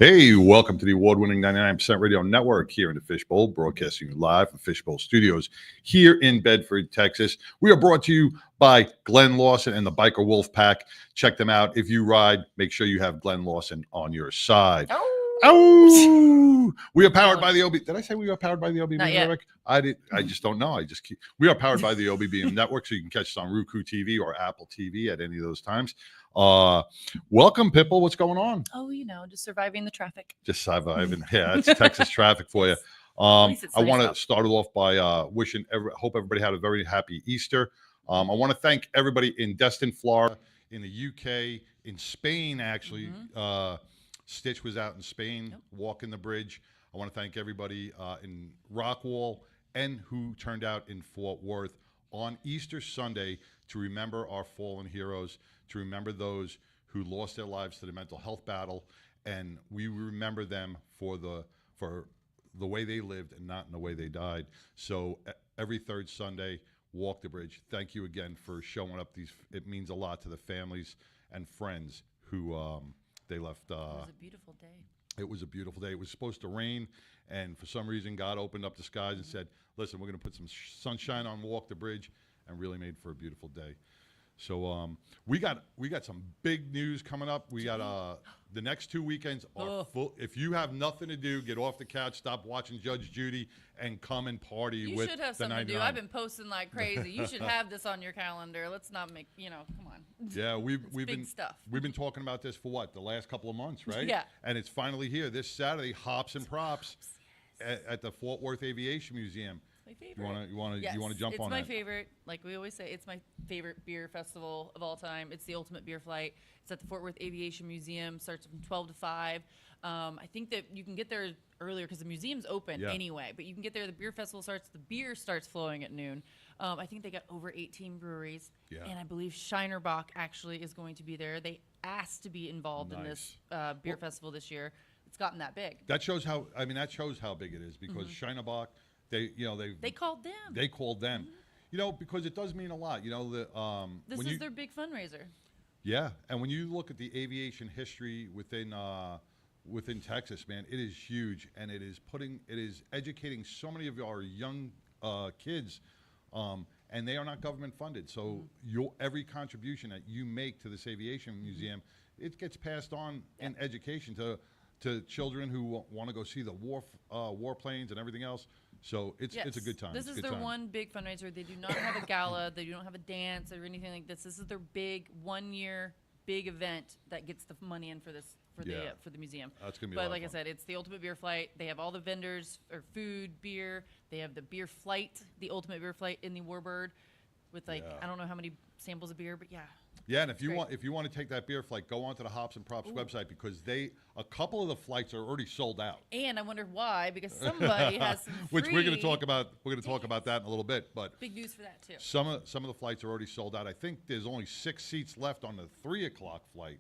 Hey, welcome to the award-winning 99% Radio Network here in the Fishbowl, broadcasting live from Fishbowl Studios here in Bedford, Texas. We are brought to you by Glenn Lawson and the Biker Wolf Pack. Check them out. If you ride, make sure you have Glenn Lawson on your side. Oh, we are powered by the OB. Did I say we are powered by the OBB Network? I just don't know. We are powered by the OBB Network, so you can catch us on Roku TV or Apple TV at any of those times. Welcome, Pipple. What's going on? Oh, just surviving the traffic. Just surviving. Yeah, it's Texas traffic for you. I want to start it off by wishing. Hope everybody had a very happy Easter. I want to thank everybody in Destin, Florida, in the UK, in Spain. Actually, Stitch was out in Spain, walking the bridge. I want to thank everybody in Rockwall and who turned out in Fort Worth on Easter Sunday to remember our fallen heroes, to remember those who lost their lives to the mental health battle, and we remember them for the way they lived and not in the way they died. So every third Sunday, walk the bridge. Thank you again for showing up. It means a lot to the families and friends who they left. It was a beautiful day. It was a beautiful day. It was supposed to rain, and for some reason, God opened up the skies and said, "Listen, we're going to put some sunshine on Walk the Bridge," and really made for a beautiful day. So we got some big news coming up. We got the next 2 weekends are full. If you have nothing to do, get off the couch, stop watching Judge Judy, and come and party you with should have the something 99. to do. I've been posting like crazy. You should have this on your calendar. Let's not make come on. Yeah, we've been stuff. We've been talking about this for what, the last couple of months, right? Yeah. And it's finally here this Saturday. Hops and Props at the Fort Worth Aviation Museum. My favorite. You want to jump on that? that? It's my favorite. Like we always say, it's my favorite beer festival of all time. It's the ultimate beer flight. It's at the Fort Worth Aviation Museum. Starts from 12 to 5. I think that you can get there earlier because the museum's open anyway. But you can get there. The beer festival starts. The beer starts flowing at noon. I think they got over 18 breweries. Yeah. And I believe Shinerbach actually is going to be there. They asked to be involved in this beer festival this year. It's gotten that big. That shows how big it is because Shinerbach. They called them. They called them, because it does mean a lot. This is their big fundraiser. Yeah, and when you look at the aviation history within Texas, man, it is huge, and it is educating so many of our young kids, and they are not government funded. So every contribution that you make to this aviation museum, it gets passed on in education to children who want to go see the warplanes and everything else. So it's a good time. This is their one big fundraiser. They do not have a gala. They don't have a dance or anything like this. This is their big 1 year big event that gets the money in for the museum. That's gonna be. But like I said, it's the ultimate beer flight. They have all the vendors or food, beer. They have the beer flight, the ultimate beer flight in the Warbird, with I don't know how many samples of beer, but yeah. Yeah, and if you want to take that beer flight, go onto the Hops and Props website because a couple of the flights are already sold out. And I wonder why, because somebody has some which we're going to talk about. We're going to talk about that in a little bit, but big news for that too. Some of the flights are already sold out. I think there's only 6 seats left on the 3 o'clock flight,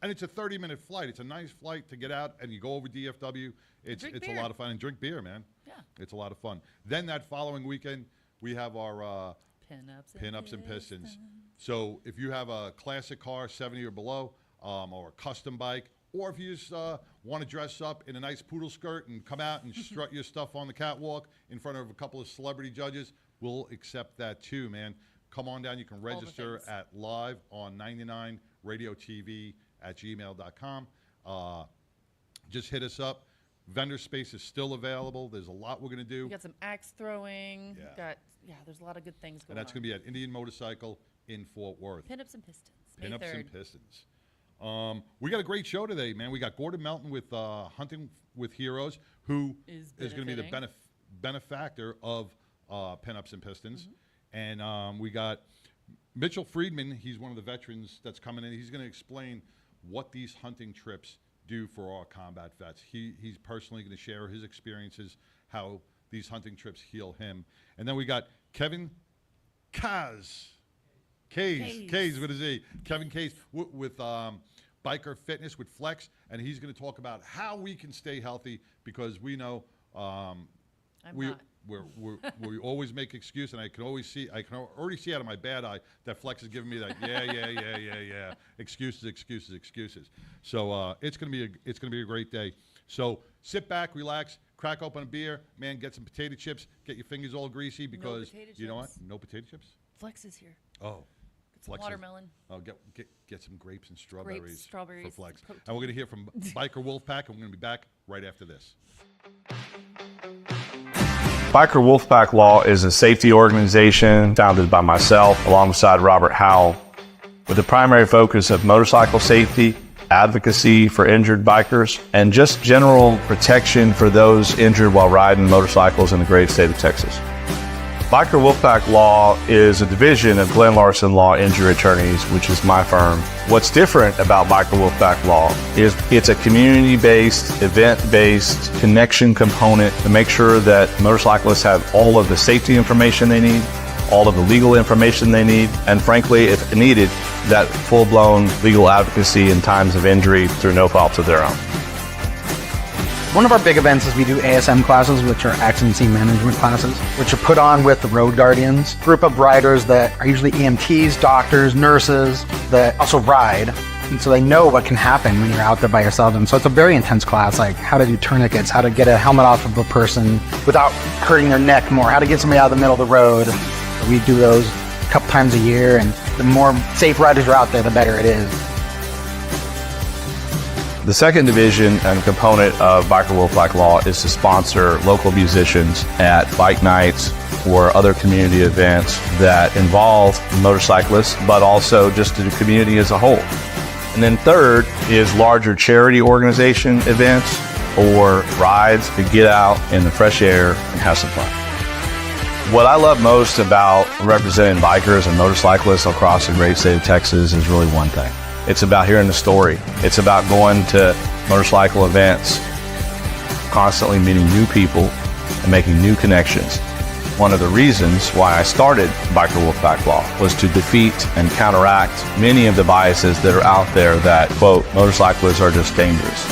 and it's a 30-minute flight. It's a nice flight to get out and you go over DFW. It's a lot of fun and drink beer, man. Yeah, it's a lot of fun. Then that following weekend we have our Pinups and Pistons. So if you have a classic car, 70 or below, or a custom bike, or if you just want to dress up in a nice poodle skirt and come out and strut your stuff on the catwalk in front of a couple of celebrity judges, we'll accept that too, man. Come on down. You can register at live on 99radiotv@gmail.com. Just hit us up. Vendor space is still available. There's a lot we're going to do. We got some axe throwing. There's a lot of good things going on. And that's going to be at Indian Motorcycle in Fort Worth. Pinups and Pistons. Pinups and Pistons. We got a great show today, man. We got Gordon Melton with Hunting with Heroes, who is going to be the benefactor of Pinups and Pistons. And we got Mitchell Friedman. He's one of the veterans that's coming in. He's going to explain what these hunting trips do for our combat vets. He's personally going to share his experiences, how these hunting trips heal him. And then we got Kevin Kays with a Z. Kevin Kays with Biker Fitness with Flex, and he's going to talk about how we can stay healthy because we know we always make excuse, and I can already see out of my bad eye that Flex is giving me that yeah excuses. So it's gonna be a great day. So sit back, relax, crack open a beer, man. Get some potato chips. Get your fingers all greasy because you know what? No potato chips. Flex is here. Oh. Get some watermelon. Oh, get some grapes and strawberries, for Flex. Protein. And we're going to hear from Biker Wolfpack, and we're going to be back right after this. Biker Wolfpack Law is a safety organization founded by myself alongside Robert Howell with the primary focus of motorcycle safety, advocacy for injured bikers, and just general protection for those injured while riding motorcycles in the great state of Texas. Biker Wolfpack Law is a division of Glenn Larson Law Injury Attorneys, which is my firm. What's different about Biker Wolfpack Law is it's a community-based, event-based connection component to make sure that motorcyclists have all of the safety information they need, all of the legal information they need, and frankly, if needed, that full-blown legal advocacy in times of injury through no fault of their own. One of our big events is we do ASM classes, which are accident scene management classes, which are put on with the Road Guardians, group of riders that are usually EMTs, doctors, nurses that also ride. And so they know what can happen when you're out there by yourself. And so it's a very intense class, like how to do tourniquets, how to get a helmet off of a person without hurting their neck more, how to get somebody out of the middle of the road. We do those a couple times a year, and the more safe riders are out there, the better it is. The second division and component of Biker Wolfpack Law is to sponsor local musicians at bike nights or other community events that involve motorcyclists, but also just the community as a whole. And then third is larger charity organization events or rides to get out in the fresh air and have some fun. What I love most about representing bikers and motorcyclists across the great state of Texas is really one thing. It's about hearing the story. It's about going to motorcycle events, constantly meeting new people and making new connections. One of the reasons why I started Biker Wolfpack Law was to defeat and counteract many of the biases that are out there that, quote, motorcyclists are just dangerous.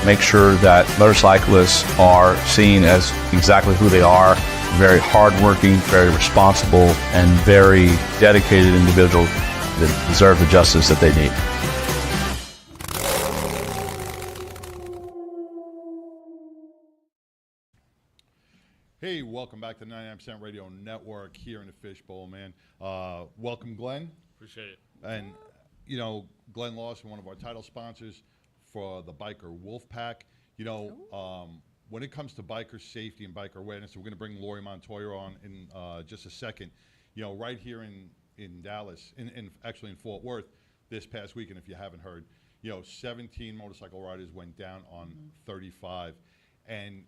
Make sure that motorcyclists are seen as exactly who they are, very hardworking, very responsible, and very dedicated individuals that deserve the justice that they need. Hey, welcome back to the 99% Radio Network here in the Fishbowl, man. Welcome, Glenn. Appreciate it. And, you know, Glenn Lawson, one of our title sponsors for the Biker Wolfpack. You know, when it comes to biker safety and biker awareness, we're going to bring Laurie Montoya on in just a second. You know, right here in Dallas, actually in Fort Worth this past weekend, if you haven't heard, you know, 17 motorcycle riders went down on 35. And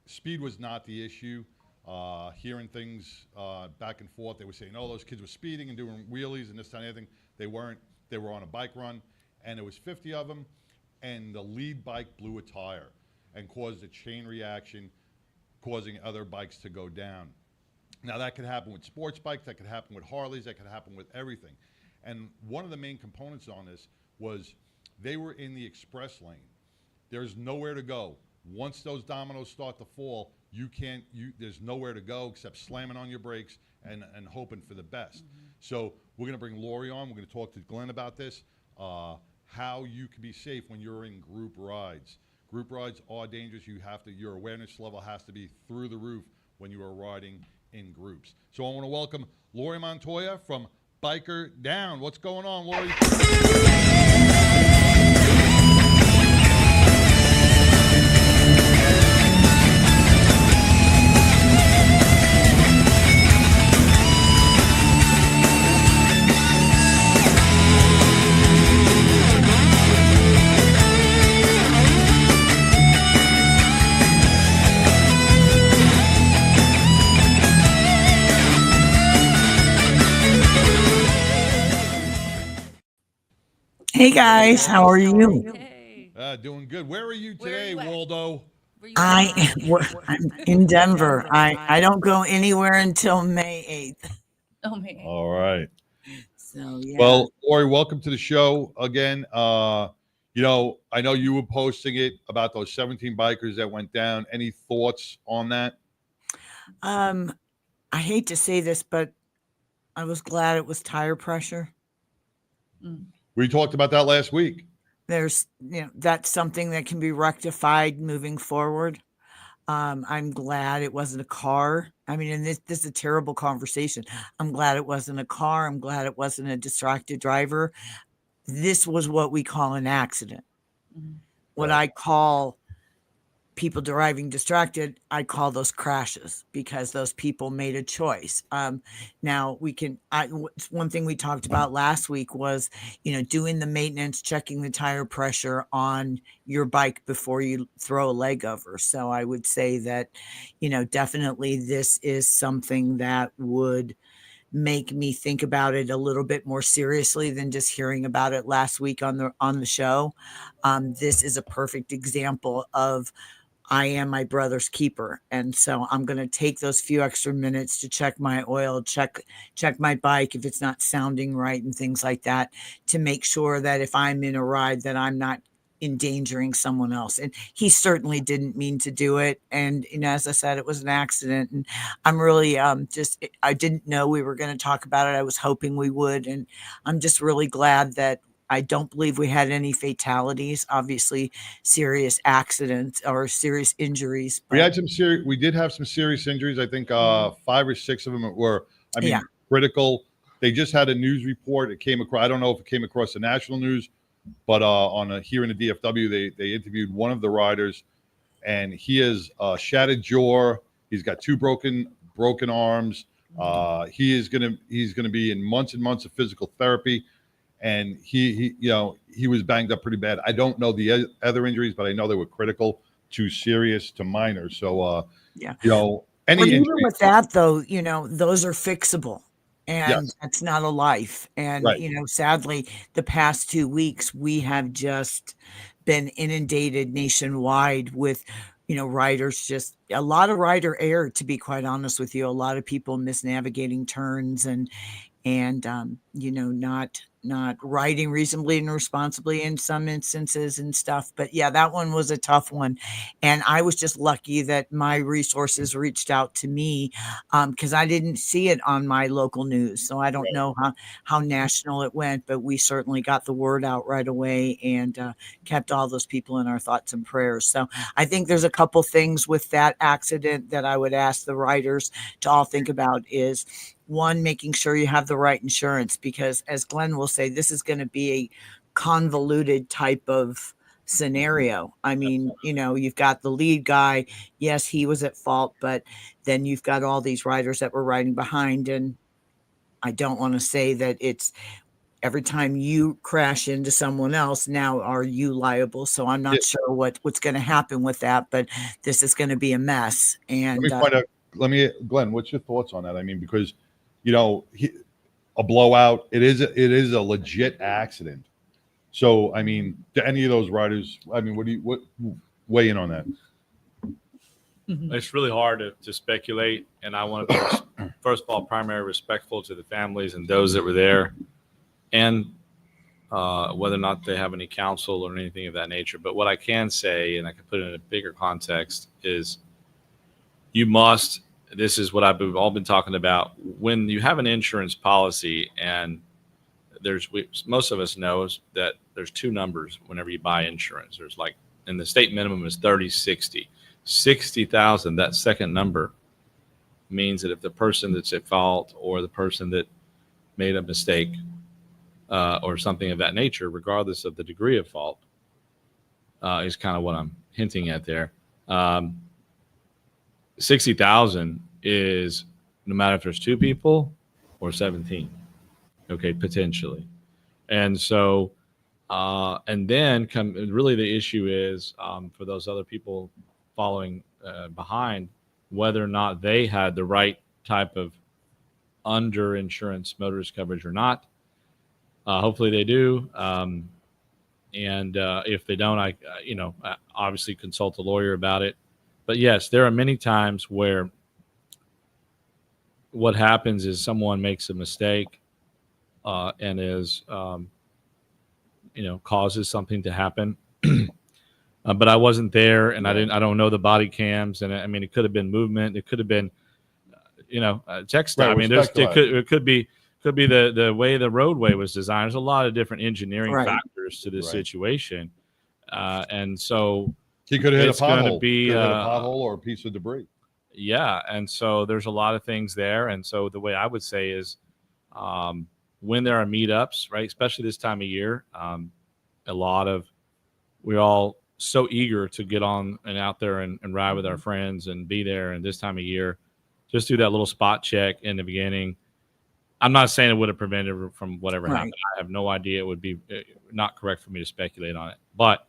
speed was not the issue. Hearing things back and forth, they were saying, oh, those kids were speeding and doing wheelies and this kind of thing. They weren't. They were on a bike run, and there was 50 of them, and the lead bike blew a tire and caused a chain reaction, causing other bikes to go down. Now, that could happen with sports bikes, that could happen with Harleys, that could happen with everything. And one of the main components on this was they were in the express lane. There's nowhere to go. Once those dominoes start to fall, there's nowhere to go except slamming on your brakes and hoping for the best. Mm-hmm. So we're going to bring Laurie on. We're going to talk to Glenn about this, how you can be safe when you're in group rides. Group rides are dangerous. Your awareness level has to be through the roof when you are riding in groups. So I want to welcome Laurie Montoya from BikerDown. What's going on, Laurie? Hey guys, how are you? Hey. Doing good. Where are you today, Waldo? I'm in Denver. I don't go anywhere until May 8th. Oh, man. All right. So yeah. Well, Laurie, welcome to the show again. I know you were posting it about those 17 bikers that went down. Any thoughts on that? I hate to say this, but I was glad it was tire pressure. We talked about that last week. There's, that's something that can be rectified moving forward. I'm glad it wasn't a car. I mean, and this is a terrible conversation. I'm glad it wasn't a car. I'm glad it wasn't a distracted driver. This was what we call an accident. What Right. I call people driving distracted, I call those crashes because those people made a choice. Now one thing we talked about last week was, doing the maintenance, checking the tire pressure on your bike before you throw a leg over. So I would say that, definitely this is something that would make me think about it a little bit more seriously than just hearing about it last week on the show. This is a perfect example of I am my brother's keeper. And so I'm going to take those few extra minutes to check my oil, check my bike if it's not sounding right and things like that, to make sure that if I'm in a ride that I'm not endangering someone else. And he certainly didn't mean to do it. And, as I said, it was an accident. And I'm really I didn't know we were going to talk about it. I was hoping we would. And I'm just really glad that I don't believe we had any fatalities, obviously serious accidents or serious injuries. We had we did have some serious injuries. I think 5 or 6 of them were, critical. They just had a news report. It came across, I don't know if it came across the national news, but here in the DFW, they interviewed one of the riders, and he has shattered jaw. He's got 2 broken arms. He's gonna be in months and months of physical therapy. And he was banged up pretty bad. I don't know the other injuries, but I know they were critical to serious to minor. So, even with that though, those are fixable, and yes. that's not a life. And, Right. Sadly, the past 2 weeks, we have just been inundated nationwide with, riders, just a lot of rider error, to be quite honest with you. A lot of people misnavigating turns and not riding reasonably and responsibly in some instances and stuff. But yeah, that one was a tough one. And I was just lucky that my resources reached out to me, because I didn't see it on my local news. So I don't know how national it went, but we certainly got the word out right away and kept all those people in our thoughts and prayers. So I think there's a couple things with that accident that I would ask the riders to all think about is, one, making sure you have the right insurance, because as Glenn will say, this is going to be a convoluted type of scenario. I mean, you've got the lead guy. Yes, he was at fault, but then you've got all these riders that were riding behind. And I don't want to say that it's every time you crash into someone else, now are you liable? So I'm not sure what's going to happen with that, but this is going to be a mess. And let me find out. Glenn, what's your thoughts on that? I mean, because a blowout, it is a legit accident. So, I mean, to any of those riders, I mean, what weigh in on that? It's really hard to speculate, and I want to be, first of all, primarily respectful to the families and those that were there, and whether or not they have any counsel or anything of that nature. But what I can say, and I can put it in a bigger context, is this is what I've all been talking about. When you have an insurance policy, and most of us knows that there's 2 numbers whenever you buy insurance. There's and the state minimum is 30-60. 60,000, that second number means that if the person that's at fault or the person that made a mistake or something of that nature, regardless of the degree of fault, is kind of what I'm hinting at there. 60,000 is no matter if there's 2 people or 17, okay, potentially. And so, and then really the issue is for those other people following behind, whether or not they had the right type of under insurance motorist coverage or not. Hopefully they do. And if they don't, I obviously consult a lawyer about it. But yes, there are many times where what happens is someone makes a mistake and is causes something to happen. But I wasn't there, and I don't know the body cams, and I mean, it could have been movement, it could have been, text. Right, I mean, it could be the way the roadway was designed. There's a lot of different engineering factors to this situation, and so he could have hit a pothole. Be hit a pothole or a piece of debris. Yeah, and so there's a lot of things there, and so the way I would say is, when there are meetups, right, especially this time of year, we're all so eager to get on and out there and ride with our friends and be there. And this time of year, just do that little spot check in the beginning. I'm not saying it would have prevented from whatever happened. I have no idea. It would be not correct for me to speculate on it. But,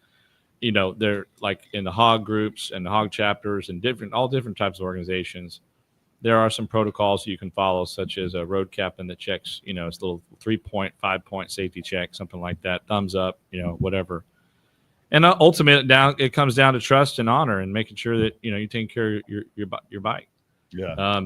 they're like in the hog groups and the hog chapters and all different types of organizations. There are some protocols you can follow, such as a road captain that checks, it's a little 3-point, 5-point safety check, something like that, thumbs up, whatever. And ultimately, it comes down to trust and honor and making sure that you take care of your bike. Yeah.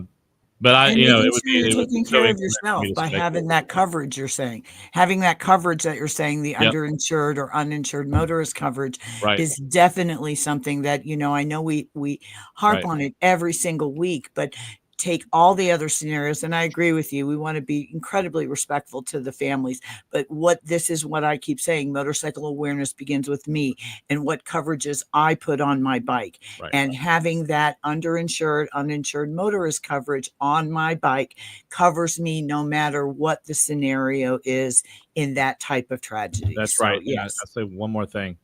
But it would be taking care of yourself by having that coverage. You're saying having that coverage that you're saying the underinsured or uninsured motorist coverage is definitely something that I know we harp on it every single week, but take all the other scenarios. And I agree with you. We want to be incredibly respectful to the families. But this is what I keep saying. Motorcycle awareness begins with me and what coverages I put on my bike. And having that underinsured, uninsured motorist coverage on my bike covers me no matter what the scenario is in that type of tragedy. That's right. Yes. I'll say one more thing.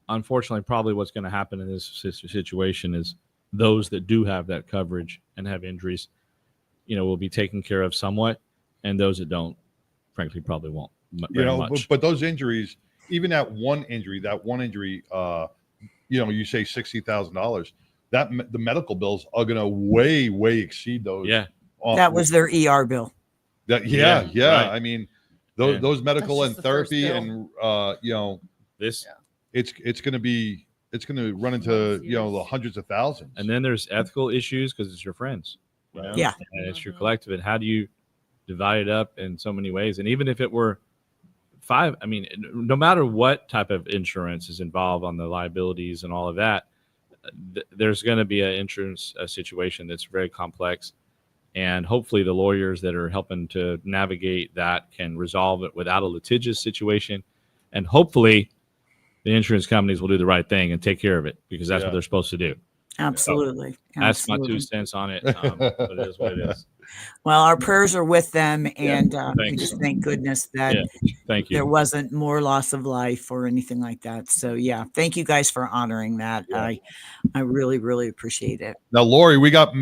Unfortunately, probably what's going to happen in this situation is those that do have that coverage and have injuries, will be taken care of somewhat, and those that don't, frankly, probably won't. But those injuries, even that one injury, you say $60,000. That the medical bills are going to way exceed those. Yeah, that was their ER bill. Right. I mean, those medical and therapy and it's going to be. It's going to run into the hundreds of thousands. And then there's ethical issues because it's your friends, and it's your collective. And how do you divide it up in so many ways? And even if it were 5, I mean, no matter what type of insurance is involved on the liabilities and all of that, there's going to be an insurance situation that's very complex. And hopefully the lawyers that are helping to navigate that can resolve it without a litigious situation. And hopefully the insurance companies will do the right thing and take care of it because that's what they're supposed to do. Absolutely. So that's my 2 cents on it. But it is what it is. Well, our prayers are with them, and we just thank goodness that thank you. There wasn't more loss of life or anything like that. So, thank you guys for honoring that. Yeah. I really, really appreciate it. Now, Laurie, we got,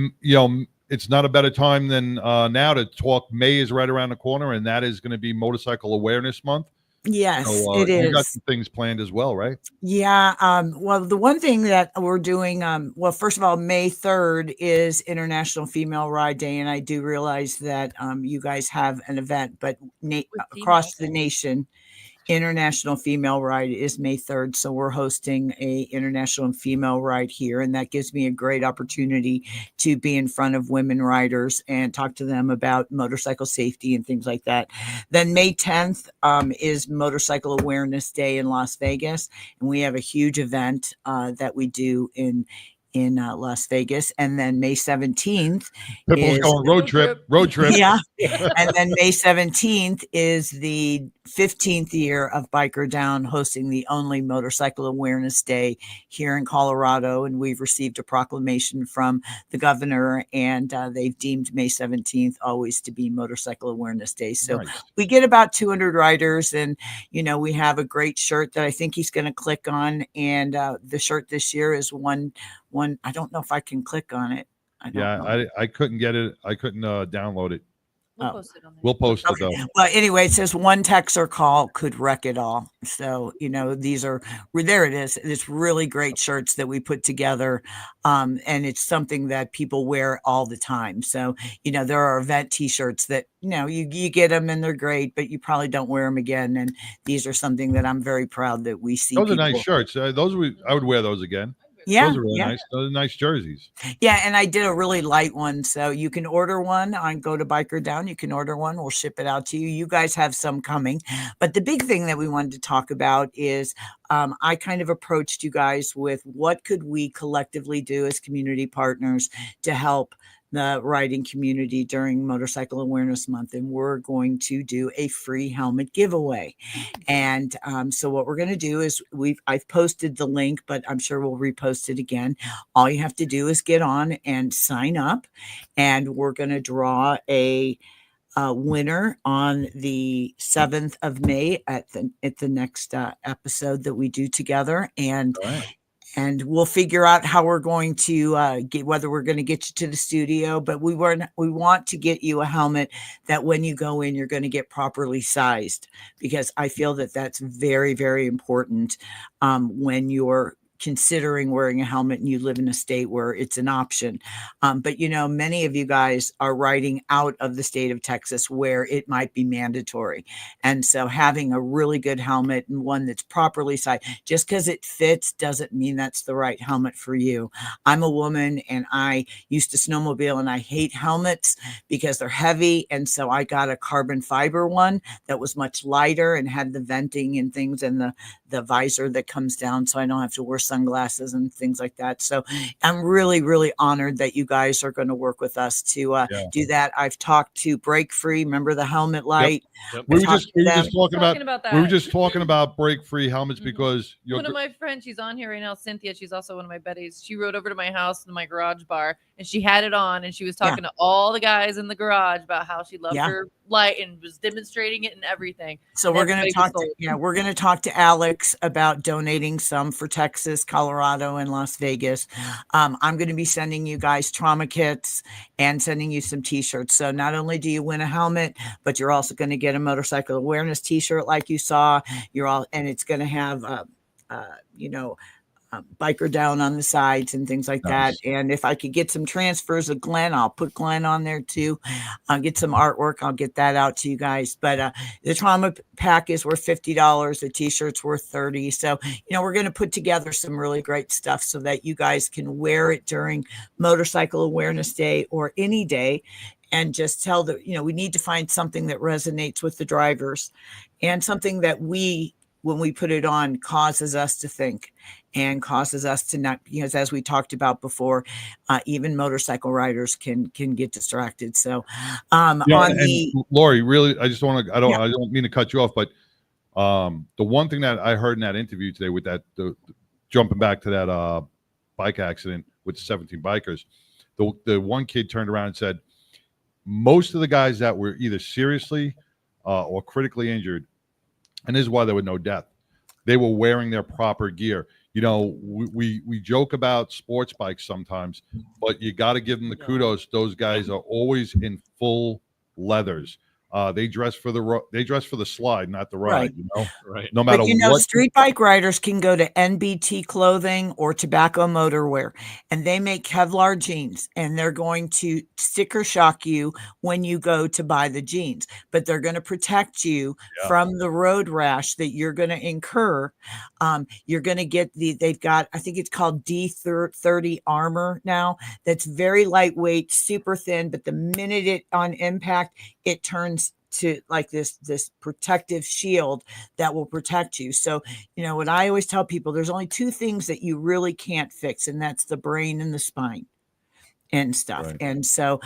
it's not a better time than now to talk. May is right around the corner, and that is going to be Motorcycle Awareness Month. Yes, it is. You got some things planned as well, right? Yeah. Well, the one thing that we're doing, first of all, May 3rd is International Female Ride Day. And I do realize that you guys have an event, but across the nation, International Female Ride is May 3rd. So we're hosting a International Female Ride here. And that gives me a great opportunity to be in front of women riders and talk to them about motorcycle safety and things like that. Then May 10th is Motorcycle Awareness Day in Las Vegas. And we have a huge event that we do in Las Vegas. And then May 17th is going road trip. Yeah. And then May 17th is the 15th year of BikerDown hosting the only Motorcycle Awareness Day here in Colorado. And we've received a proclamation from the governor, and they've deemed May 17th always to be Motorcycle Awareness Day. So we get about 200 riders, and, we have a great shirt that I think he's going to click on. And the shirt this year is one. I don't know if I can click on it. I couldn't get it. I couldn't download it. We'll post it on there. We'll post it though. Well, anyway, it says one text or call could wreck it all. So, there it is. It's really great shirts that we put together. And it's something that people wear all the time. So, there are event t-shirts that, you get them and they're great, but you probably don't wear them again. And these are something that I'm very proud that we see. Those are nice shirts. I would wear those again. Yeah, Those are really yeah. nice. Those are nice jerseys. Yeah, and I did a really light one, so you can order one. I go to BikerDown. You can order one. We'll ship it out to you. You guys have some coming, but the big thing that we wanted to talk about is I kind of approached you guys with what could we collectively do as community partners to help the riding community during Motorcycle Awareness Month, and we're going to do a free helmet giveaway. And so what we're going to do is I've posted the link, but I'm sure we'll repost it again. All you have to do is get on and sign up, and we're going to draw a winner on the 7th of May at the next episode that we do together. And we'll figure out how we're going to get, whether we're going to get you to the studio, but we want to get you a helmet that when you go in, you're going to get properly sized, because I feel that that's very, very important when you're considering wearing a helmet and you live in a state where it's an option. But many of you guys are riding out of the state of Texas where it might be mandatory. And so having a really good helmet and one that's properly sized, just because it fits doesn't mean that's the right helmet for you. I'm a woman and I used to snowmobile, and I hate helmets because they're heavy. And so I got a carbon fiber one that was much lighter and had the venting and things, and the visor that comes down, so I don't have to wear sunglasses and things like that. So I'm really, really honored that you guys are going to work with us to do that. I've talked to Break Free. Remember the helmet light? Yep. We were just talking about that. We were just talking about Break Free helmets because one of my friends, she's on here right now, Cynthia. She's also one of my buddies. She rode over to my house in my garage bar, and she had it on, and she was talking to all the guys in the garage about how she loved her light and was demonstrating it and everything. So we're going to talk to Alex about donating some for Texas, Colorado, and Las Vegas. I'm going to be sending you guys trauma kits and sending you some t-shirts. So not only do you win a helmet, but you're also going to get a motorcycle awareness t-shirt like you saw. And it's going to have BikerDown on the sides and things like that. And if I could get some transfers of Glenn, I'll put Glenn on there too. I'll get some artwork. I'll get that out to you guys. But the trauma pack is worth $50. The t-shirt's worth $30. So, we're going to put together some really great stuff so that you guys can wear it during Motorcycle Awareness Day or any day, and just tell that, we need to find something that resonates with the drivers, and something that when we put it on, causes us to think and causes us to not, because as we talked about before, even motorcycle riders can get distracted. So Laurie, really, I don't mean to cut you off, but the one thing that I heard in that interview today with that, jumping back to that bike accident with the 17 bikers, the one kid turned around and said, most of the guys that were either seriously or critically injured, and this is why there was no death, they were wearing their proper gear. We joke about sports bikes sometimes, but you got to give them the kudos. Those guys are always in full leathers. They dress for the slide, not the ride. Right. No matter what. Street bike riders can go to NBT Clothing or Tobacco Motorwear, and they make Kevlar jeans, and they're going to sticker shock you when you go to buy the jeans, but they're going to protect you from the road rash that you're going to incur. You're going to get they've got, I think it's called D30 armor now. That's very lightweight, super thin, but the minute it on impact, it turns to like this protective shield that will protect you. So, what I always tell people, there's only two things that you really can't fix, and that's the brain and the spine and stuff. Right. And so,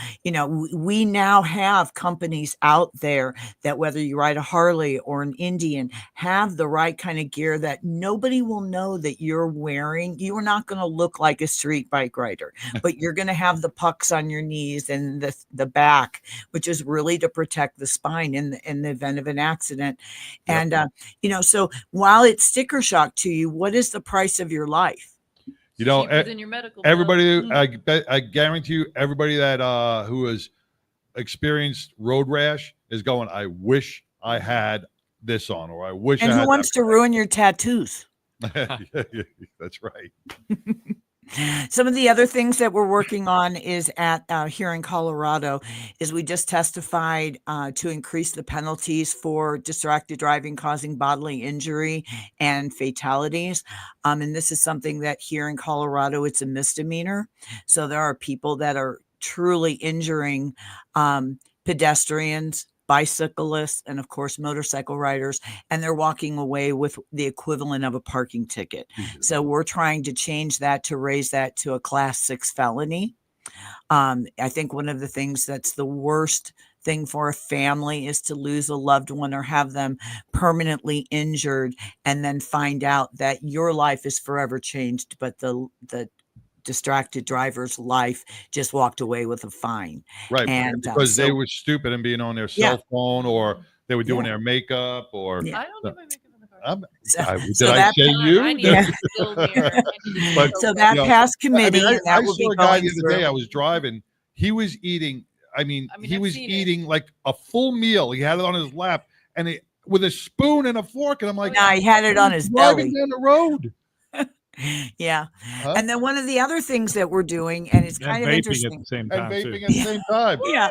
we now have companies out there that, whether you ride a Harley or an Indian, have the right kind of gear that nobody will know that you're wearing. You are not going to look like a street bike rider, but you're going to have the pucks on your knees and the back, which is really to protect the spine in the event of an accident. Yep. And, so while it's sticker shock to you, what is the price of your life? In your medical everybody, bill. I guarantee you, everybody that who has experienced road rash is going, I wish I had this on, or I wish. And who wants to ruin your tattoos? That's right. Some of the other things that we're working on is at here in Colorado is we just testified to increase the penalties for distracted driving causing bodily injury and fatalities. And this is something that here in Colorado, it's a misdemeanor. So there are people that are truly injuring pedestrians, bicyclists, and of course, motorcycle riders, and they're walking away with the equivalent of a parking ticket. So we're trying to change that to raise that to a class 6 felony. I think one of the things that's the worst thing for a family is to lose a loved one or have them permanently injured and then find out that your life is forever changed, but the distracted driver's life just walked away with a fine. Right. And because they were stupid and being on their cell phone, or they were doing their makeup, or I don't do my makeup in the car. So did I say you? I need a skill mirror. But, so that passed committee. I and that will saw be a guy going the other day. I was driving. He was eating. He I've was seen it. eating like a full meal. He had it on his lap, and with a spoon and a fork. And I'm like, No, he had it on his driving belly. down the road. Yeah. Huh? And then one of the other things that we're doing, and it's kind of interesting. At the same And time, vaping too. at the same time. Yeah.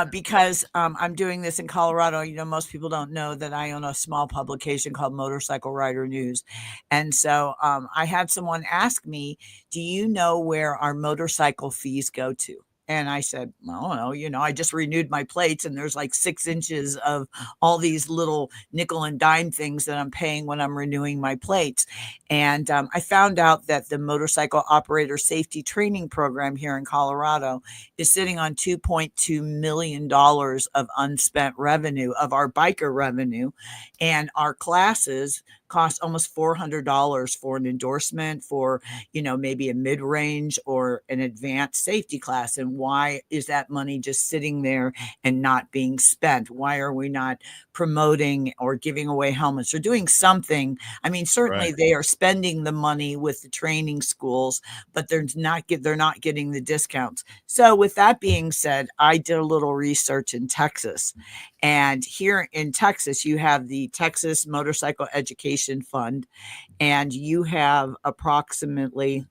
Because I'm doing this in Colorado. You know, most people don't know that I own a small publication called Motorcycle Rider News. And so I had someone ask me, do you know where our motorcycle fees go to? And I said, I don't know, you know, I just renewed my plates and there's like 6 inches of all these little nickel and dime things that I'm paying when I'm renewing my plates. And I found out that the motorcycle operator safety training program here in Colorado is sitting on $2.2 million of unspent revenue of our biker revenue. And our classes cost almost $400 for an endorsement for, you know, maybe a mid-range or an advanced safety class. And why is that money just sitting there and not being spent? Why are we not promoting or giving away helmets or doing something? I mean, certainly they are spending the money with the training schools, but they're not getting the discounts. So with that being said, I did a little research in Texas. And here in Texas, you have the Texas Motorcycle Education Fund, and you have approximately,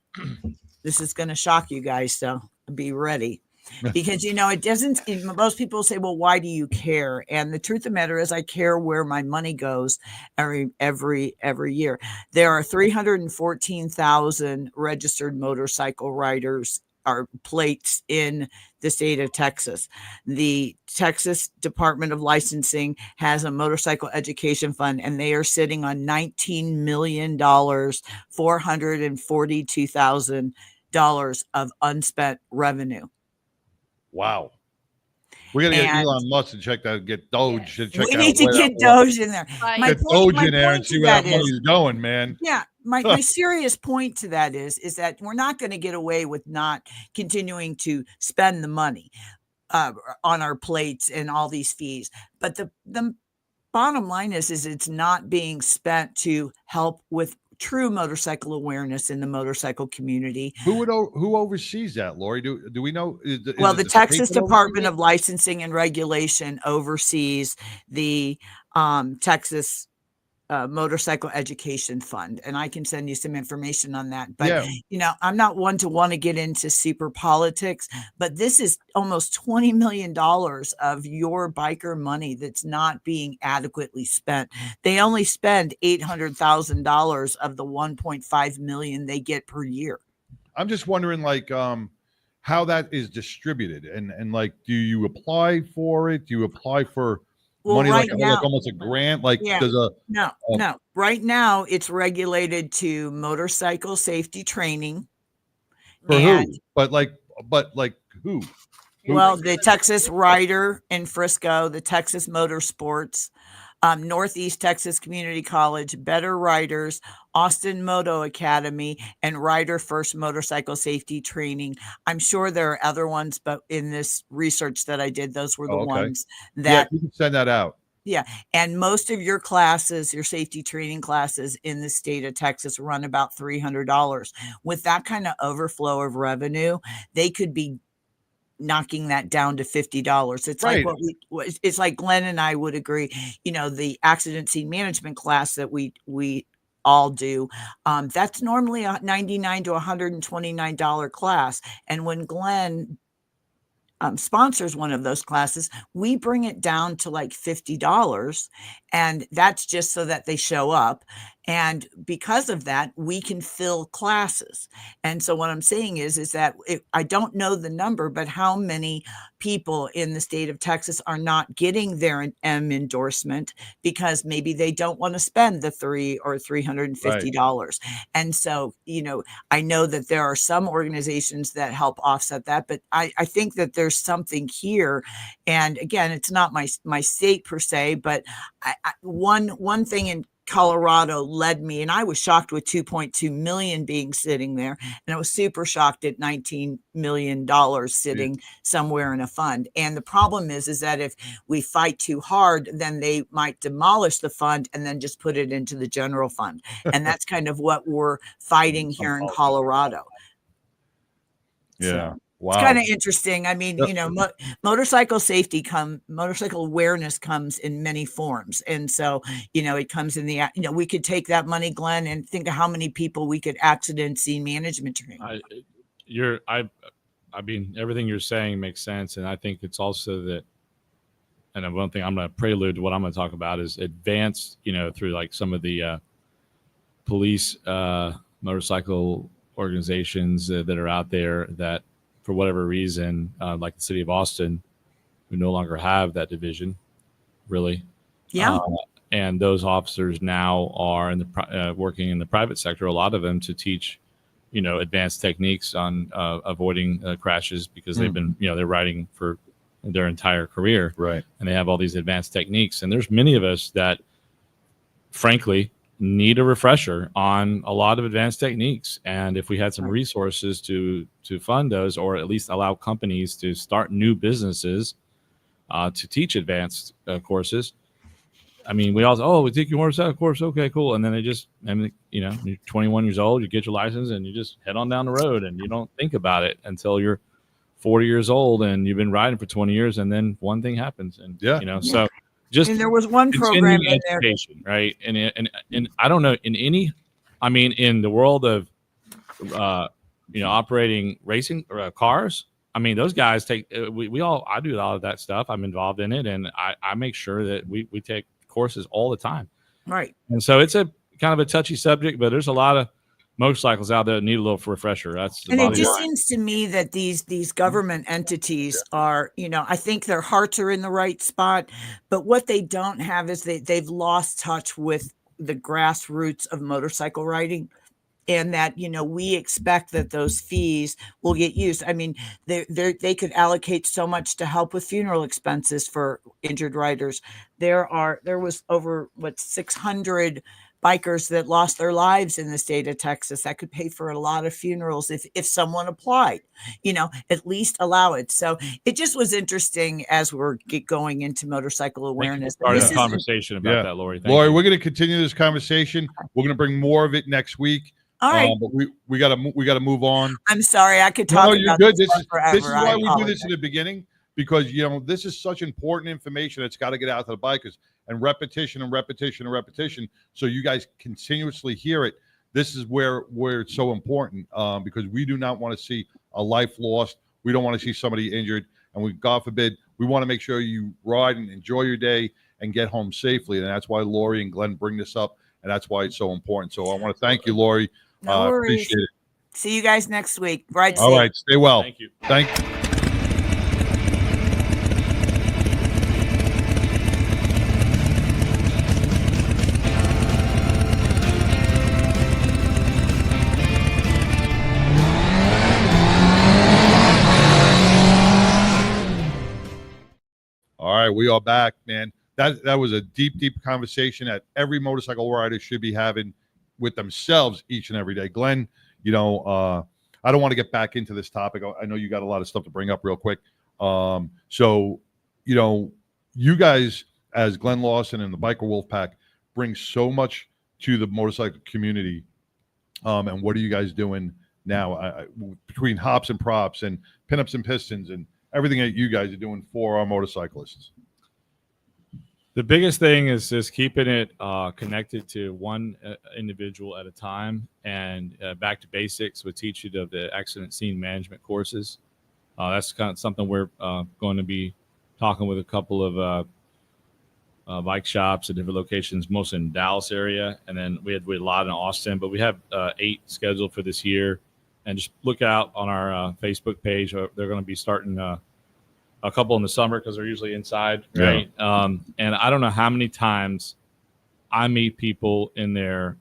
this is going to shock you guys, so be ready. Because, you know, it doesn't, most people say, well, why do you care? And the truth of the matter is I care where my money goes every year. There are 314,000 registered motorcycle riders or plates in the state of Texas. The Texas Department of Licensing has a motorcycle education fund, and they are sitting on $19 million, $442,000 of unspent revenue. Wow. We got to get Elon Musk to check that, get Doge to check we out. need to get Doge in there. Get Doge in there and see where that money's going, man. Yeah. My serious point to that is that we're not going to get away with not continuing to spend the money on our plates and all these fees. But the bottom line is it's not being spent to help with true motorcycle awareness in the motorcycle community. Who oversees that, Laurie? Do we know? Well, the Texas Department of Licensing and Regulation oversees the Texas Motorcycle Education Fund, and I can send you some information on that. But you know, I'm not one to want to get into super politics, but this is almost $20 million of your biker money that's not being adequately spent. They only spend $800,000 of the $1.5 million they get per year. I'm just wondering, like, how that is distributed, and like, do you apply for it? Do you apply for money right like now, almost a grant? Like, no. Right now, it's regulated to motorcycle safety training. For who? But like who? Well, the Texas Rider in Frisco, the Texas Motorsports, Northeast Texas Community College, Better Riders, Austin Moto Academy, and Rider First Motorcycle Safety Training. I'm sure there are other ones, but in this research that I did, those were the ones that you can send that out. Yeah. And most of your classes, your safety training classes in the state of Texas run about $300. With that kind of overflow of revenue, they could be knocking that down to $50. It's like it's like Glenn and I would agree, you know, the accident scene management class that we all do. That's normally a $99 to $129 class. And when Glenn sponsors one of those classes, we bring it down to like $50. And that's just so that they show up. And because of that, we can fill classes. And so what I'm saying is that I don't know the number, but how many people in the state of Texas are not getting their M endorsement because maybe they don't want to spend the $300 or $350. And so, I know that there are some organizations that help offset that, but I think that there's something here. And again, it's not my state per se, but one thing in Colorado led me, and I was shocked with 2.2 million being sitting there, and I was super shocked at $19 million sitting somewhere in a fund. And the problem is that if we fight too hard, then they might demolish the fund and then just put it into the general fund. And that's kind of what we're fighting here in Colorado. Yeah. So. Wow. It's kind of interesting. I mean, motorcycle awareness comes in many forms. And so, it comes in we could take that money, Glenn, and think of how many people we could accident scene management train. I mean, everything you're saying makes sense. And I think it's also that, and one thing I'm going to prelude to what I'm going to talk about is advanced, through like some of the police motorcycle organizations that are out there that, for whatever reason, like the city of Austin, who no longer have that division, really. Yeah. And those officers now are working in the private sector, a lot of them, to teach, advanced techniques on avoiding crashes, because they've been, they're riding for their entire career. Right. And they have all these advanced techniques. And there's many of us that, frankly, need a refresher on a lot of advanced techniques. And if we had some resources to fund those, or at least allow companies to start new businesses to teach advanced courses. I mean, we all we take your motorcycle course. Okay, cool. And then you're 21 years old, you get your license and you just head on down the road, and you don't think about it until you're 40 years old and you've been riding for 20 years. And then one thing happens. And, so just, and there was one program in there, right? And I don't know in the world of, operating racing cars. I mean, those guys I do a lot of that stuff. I'm involved in it. And I make sure that we take courses all the time. Right. And so it's a kind of a touchy subject, but there's a lot of motorcycles out there that need a little refresher. And it just seems to me that these government entities are, I think their hearts are in the right spot, but what they don't have is they've lost touch with the grassroots of motorcycle riding. And that, we expect that those fees will get used. I mean, they could allocate so much to help with funeral expenses for injured riders. There was over 600 bikers that lost their lives in the state of Texas. That could pay for a lot of funerals if someone applied, at least allow it. So it just was interesting as we're going into motorcycle awareness. Started a conversation about that, Laurie. Laurie, we're going to continue this conversation. We're going to bring more of it next week. All right, but we got to move on. I'm sorry, I could talk. No, you're good. This is why we do this in the beginning, because this is such important information that's got to get out to the bikers, and repetition and repetition and repetition, so you guys continuously hear it. This is where it's so important, because we do not want to see a life lost. We don't want to see somebody injured, and God forbid, we want to make sure you ride and enjoy your day and get home safely. And that's why Laurie and Glenn bring this up, and that's why it's so important. So I want to thank you, Laurie. No worries. Appreciate it. See you guys next week. Ride All safe. right. Stay well. Thank you. Thank you. All right. We are back, man. That was a deep conversation that every motorcycle rider should be having with themselves each and every day. Glenn, I don't want to get back into this topic. I know you got a lot of stuff to bring up real quick. So, you guys, as Glenn Lawson and the Biker Wolfpack, bring so much to the motorcycle community. And what are you guys doing now between hops and props and pinups and pistons and everything that you guys are doing for our motorcyclists? The biggest thing is just keeping it connected to one individual at a time, and back to basics would teach you the accident scene management courses. That's kind of something we're going to be talking with a couple of bike shops at different locations, mostly in the Dallas area, and then we had a lot in Austin, but we have 8 scheduled for this year. And just look out on our Facebook page. They're going to be starting a couple in the summer because they're usually inside, right? And I don't know how many times I meet people in there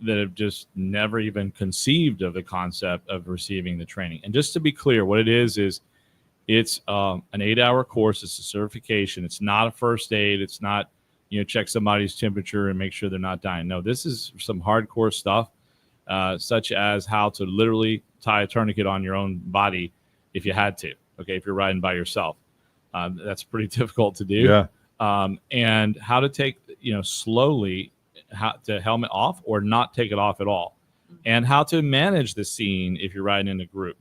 that have just never even conceived of the concept of receiving the training. And just to be clear, what it is it's an 8-hour course. It's a certification. It's not a first aid. It's not, check somebody's temperature and make sure they're not dying. No, this is some hardcore stuff, such as how to literally tie a tourniquet on your own body if you had to. Okay, if you're riding by yourself, that's pretty difficult to do. Yeah. And how to take, slowly, how to helmet off or not take it off at all, and how to manage the scene if you're riding in a group.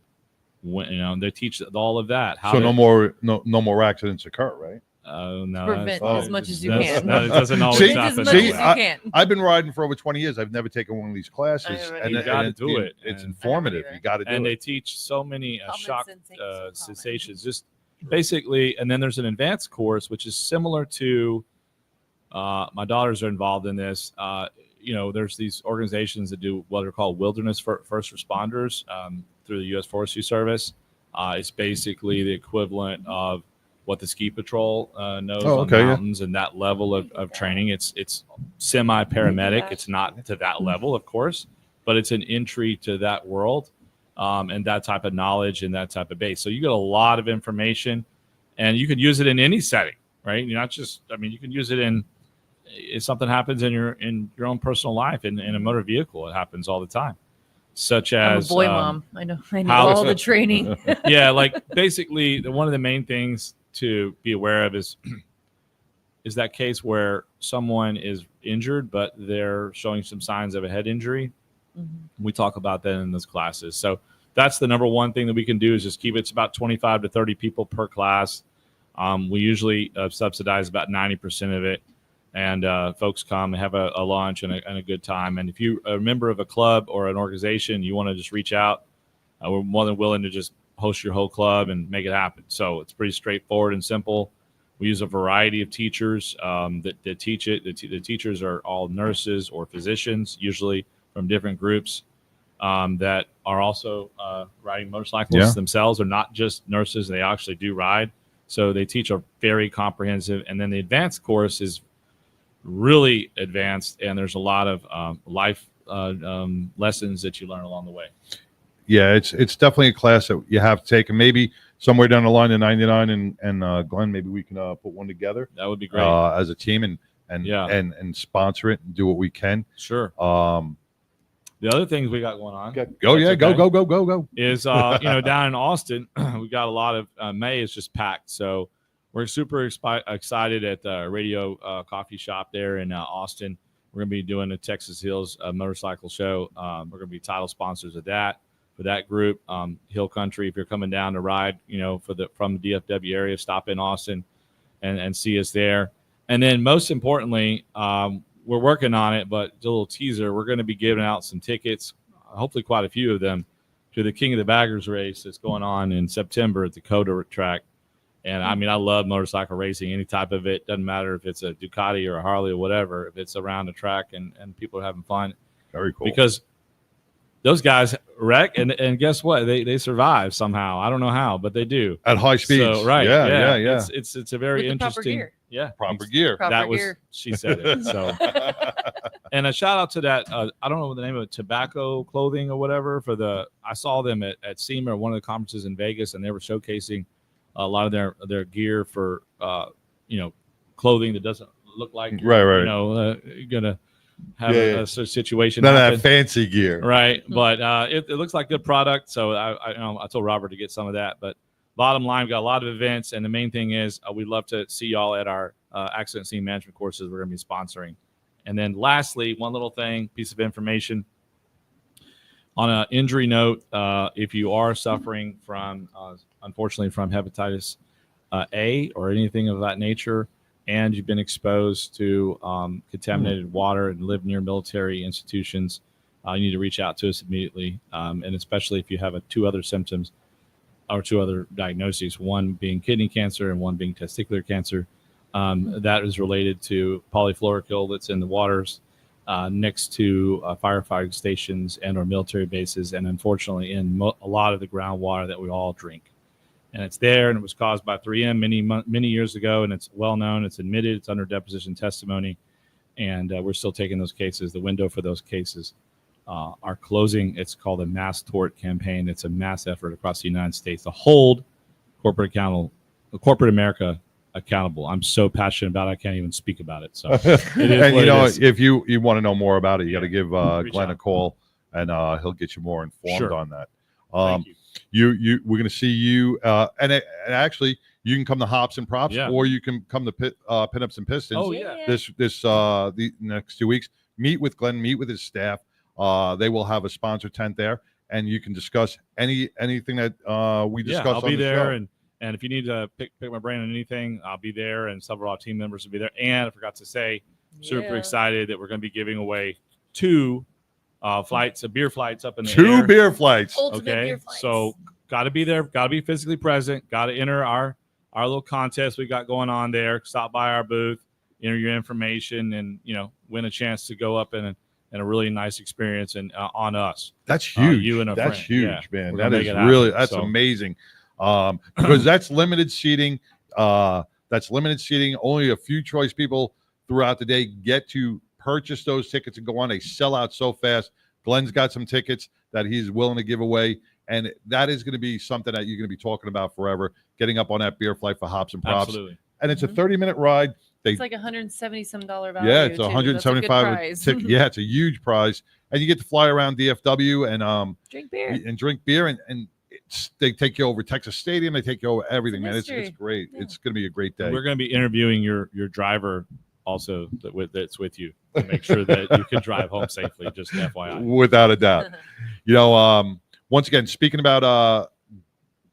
When, they teach all of that. So no more accidents occur, right? No. Prevent as much as you can. It doesn't always See, happen. as much as you can. I've been riding for over 20 years. I've never taken one of these classes. And you got to do it. It's informative. You got to do it. And they teach so many shock sensations. sensations. Just basically, and then there's an advanced course, which is similar to my daughters are involved in this. There's these organizations that do what are called wilderness first responders through the U.S. Forestry Service. It's basically the equivalent of what the ski patrol knows on mountains and that level of training. It's semi-paramedic. It's not to that level, of course, but it's an entry to that world and that type of knowledge and that type of base. So you get a lot of information, and you can use it in any setting, right? You're not just, you can use it in, if something happens in your own personal life, in a motor vehicle, it happens all the time. Such as I'm a boy mom. I know all the training. Yeah, like basically one of the main things to be aware of is that case where someone is injured, but they're showing some signs of a head injury. Mm-hmm. We talk about that in those classes. So that's the number one thing that we can do is just keep it's about 25 to 30 people per class. We usually subsidize about 90% of it. And folks come and have a lunch and a good time. And if you're a member of a club or an organization, you want to just reach out, we're more than willing to just host your whole club and make it happen. So it's pretty straightforward and simple. We use a variety of teachers that teach it. The teachers are all nurses or physicians, usually from different groups that are also riding motorcycles themselves. They're not just nurses. They actually do ride. So they teach a very comprehensive. And then the advanced course is really advanced, and there's a lot of life lessons that you learn along the way. Yeah, it's definitely a class that you have to take, and maybe somewhere down the line in 99 and Glenn, maybe we can put one together. That would be great as a team and sponsor it and do what we can. Sure. The other things we got going on. Go is down in Austin, we got a lot of May is just packed, so. We're super excited at the Radio Coffee Shop there in Austin. We're going to be doing the Texas Hills Motorcycle Show. We're going to be title sponsors of that for that group. Hill Country, if you're coming down to ride, from the DFW area, stop in Austin and see us there. And then most importantly, we're working on it, but a little teaser, we're going to be giving out some tickets, hopefully quite a few of them, to the King of the Baggers race that's going on in September at the Coda track. And I love motorcycle racing, any type of it. Doesn't matter if it's a Ducati or a Harley or whatever. If it's around the track and people are having fun. Very cool. Because those guys wreck and guess what? They survive somehow. I don't know how, but they do. At high speeds. So, right. Yeah. It's a very interesting. Proper gear. She said it. So, and a shout out to that. I don't know what the name of it, Tobacco Clothing or whatever. I saw them at SEMA, one of the conferences in Vegas, and they were showcasing a lot of their gear for clothing that doesn't look like you're gonna have a situation. None of that fancy gear, right? But it looks like good product. So I told Robert to get some of that. But bottom line, we've got a lot of events, and the main thing is we'd love to see y'all at our accident scene management courses we're going to be sponsoring. And then lastly, one little piece of information. On an injury note, if you are suffering from, unfortunately, from hepatitis A or anything of that nature, and you've been exposed to contaminated water and live near military institutions, you need to reach out to us immediately. And especially if you have two other symptoms or two other diagnoses, one being kidney cancer and one being testicular cancer, that is related to polyfluoroalkyl that's in the waters next to firefighting stations and or military bases, and unfortunately in a lot of the groundwater that we all drink. And it's there, and it was caused by 3M many years ago, and it's well known. It's admitted. It's under deposition testimony, and we're still taking those cases. The window for those cases are closing. It's called a mass tort campaign. It's a mass effort across the United States to hold corporate America accountable. I'm so passionate about it, I can't even speak about it. So, and if you want to know more about it, you got to give Glenn a call, and he'll get you more informed on that. Thank you. We're going to see you, and actually, you can come to Hops and Props, or you can come to Pinups and Pistons. Oh yeah. The next 2 weeks. Meet with Glenn. Meet with his staff. They will have a sponsor tent there, and you can discuss anything that we discuss. I'll be there, show. and if you need to pick my brain on anything, I'll be there, and several of our team members will be there. And I forgot to say, super excited that we're going to be giving away 2 beer flights up in the air. 2 beer flights. Ultimate Okay, beer flights. so got to be there, got to be physically present, got to enter our little contest we got going on there. Stop by our booth, enter your information, and win a chance to go up in a really nice experience and on us. That's huge. You and a that's friend. huge, man. That is that's amazing. Because that's limited seating. Only a few choice people throughout the day get to purchase those tickets and go on. They sell out so fast. Glenn's got some tickets that he's willing to give away, and that is going to be something that you're going to be talking about forever, getting up on that beer flight for Hops and Props. Absolutely. And it's a 30-minute ride. It's like $170 value. Yeah, it's too. $175 ticket. Yeah, it's a huge prize, and you get to fly around DFW and drink beer and they take you over Texas Stadium. They take you over everything, man. It's great. Yeah. It's going to be a great day. We're going to be interviewing your driver also that's with you to make sure that you can drive home safely. Just FYI. Without a doubt. Once again, speaking about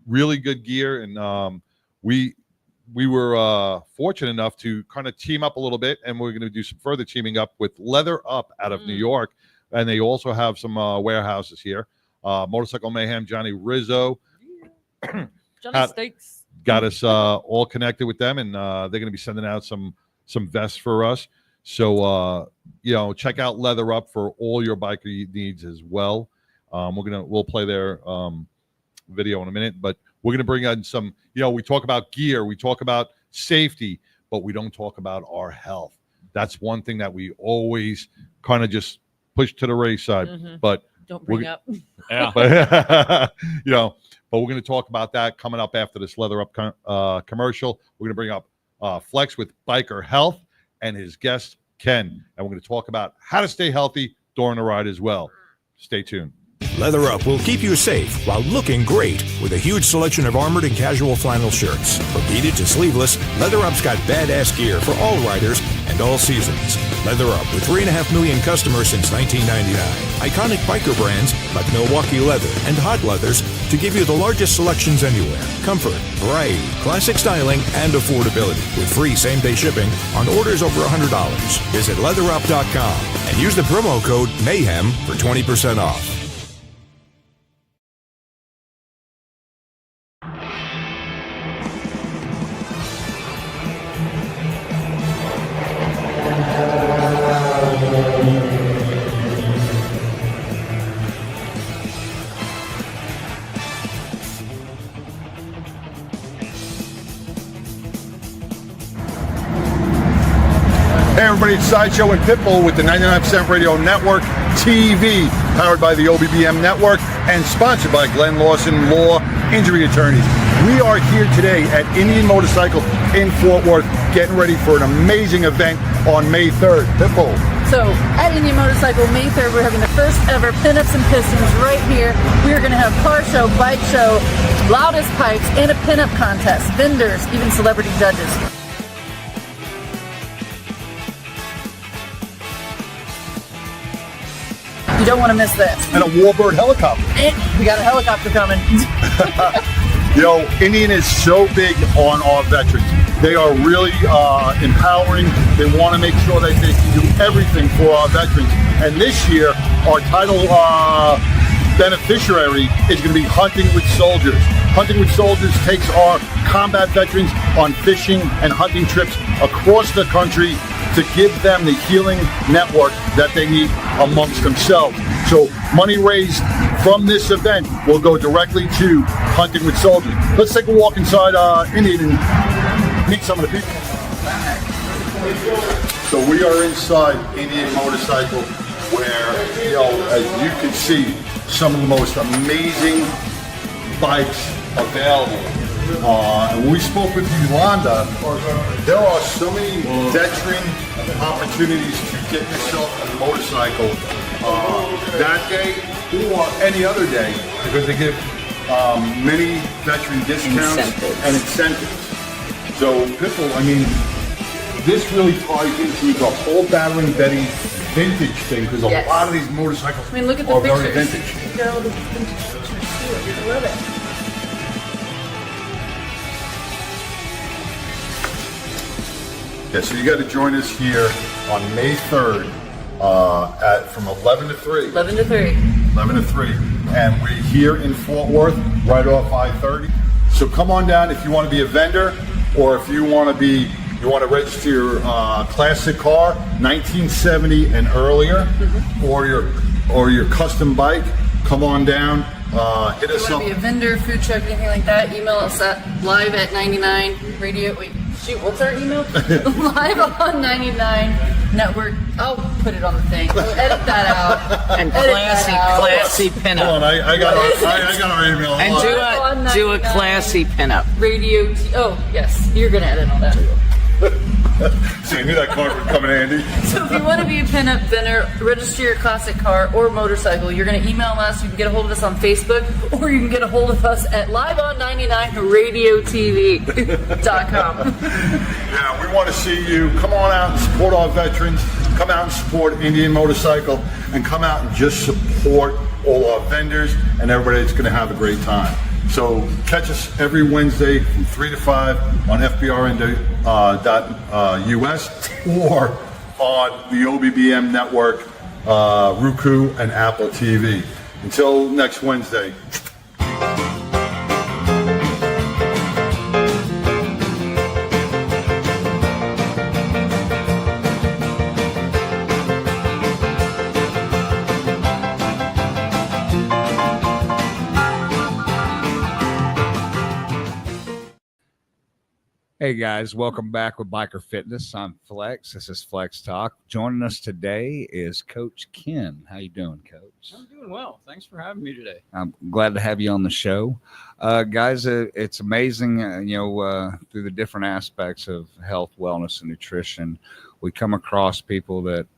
really good gear, and we were fortunate enough to kind of team up a little bit, and we're going to do some further teaming up with Leather Up out of New York, and they also have some warehouses here. Motorcycle Mayhem, Johnny Rizzo, Johnny Steaks got us all connected with them, and they're going to be sending out some vests for us. So check out Leather Up for all your biker needs as well. We'll play their video in a minute, but we're going to bring in some. We talk about gear, we talk about safety, but we don't talk about our health. That's one thing that we always kind of just push to the race side, but don't bring up. Yeah. But we're going to talk about that coming up after this Leather Up commercial. We're going to bring up Flex with Biker Health and his guest Ken, and we're going to talk about how to stay healthy during the ride as well. Stay tuned. Leather Up will keep you safe while looking great with a huge selection of armored and casual flannel shirts. From beaded to sleeveless, Leather Up's got badass gear for all riders and all seasons. Leather Up with 3.5 million customers since 1999. Iconic biker brands like Milwaukee Leather and Hot Leathers to give you the largest selections anywhere. Comfort, variety, classic styling, and affordability with free same-day shipping on orders over $100. Visit leatherup.com and use the promo code MAYHEM for 20% off. Hey everybody, it's Sideshow and Pitbull with the 99% Radio Network TV, powered by the OBBM Network and sponsored by Glenn Lawson Law Injury Attorneys. We are here today at Indian Motorcycle in Fort Worth, getting ready for an amazing event on May 3rd. Pitbull. So at Indian Motorcycle, May 3rd, we're having the first ever Pinups and Pistons right here. We're going to have car show, bike show, loudest pipes, and a pinup contest, vendors, even celebrity judges. You don't want to miss this. And a Warbird helicopter. We got a helicopter coming. Indian is so big on our veterans. They are really empowering. They want to make sure that they can do everything for our veterans. And this year, our title beneficiary is going to be Hunting with Soldiers. Hunting with Soldiers takes our combat veterans on fishing and hunting trips across the country to give them the healing network that they need amongst themselves. So money raised from this event will go directly to Hunting with Soldiers. Let's take a walk inside Indian and meet some of the people. So we are inside Indian Motorcycle where, you know, as you can see, some of the most amazing bikes available. And when we spoke with Yolanda, there are so many veteran opportunities to get yourself a motorcycle that day or any other day, because they give many veteran discounts and incentives. So people, I mean, this really ties into the whole Battling Betty vintage thing, because a lot of these motorcycles look at the are pictures. very vintage. Look at all the vintage pictures too. I love it. Yeah, so you got to join us here on May 3rd from 11 to 3. 11 to 3. 11 to 3. And we're here in Fort Worth, right off I-30. So come on down if you want to be a vendor, or if you want to register your classic car, 1970 and earlier, or your custom bike. Come on down, hit us up. Be a vendor, food truck, anything like that, email us at live@99radio. Wait, shoot, what's our email? Live on 99 network. I'll put it on the thing. We'll edit that out. And classy pinup. Hold on, I got our email. And do a classy pinup. Radio. Oh yes, you're gonna edit all that. See, I knew that card would come in handy. So if you want to be a pinup vendor, register your classic car or motorcycle. You're going to email us. You can get a hold of us on Facebook, or you can get a hold of us at liveon99radiotv.com. Yeah, we want to see you. Come on out and support our veterans. Come out and support Indian Motorcycle, and come out and just support all our vendors and everybody that's going to have a great time. So catch us every Wednesday from 3 to 5 on FBRN.us or on the OBBM network, Roku, and Apple TV. Until next Wednesday. Hey guys, welcome back with Biker Fitness. I'm Flex. This is Flex Talk. Joining us today is Coach Ken. How you doing, Coach? I'm doing well. Thanks for having me today. I'm glad to have you on the show. Guys, it's amazing, through the different aspects of health, wellness, and nutrition, we come across people that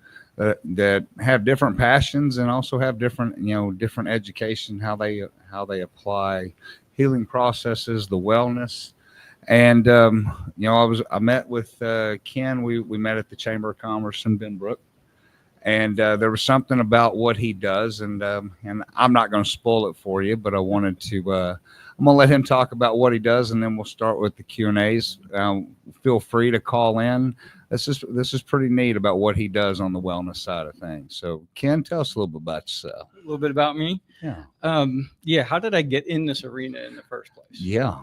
have different passions and also have different education, how they apply healing processes, the wellness. And, I met with Ken. We met at the Chamber of Commerce in Benbrook, and there was something about what he does. And I'm not going to spoil it for you, but I wanted to, I'm going to let him talk about what he does, and then we'll start with the Q&As. Feel free to call in. This is pretty neat about what he does on the wellness side of things. So Ken, tell us a little bit about yourself. A little bit about me. Yeah. How did I get in this arena in the first place? Yeah.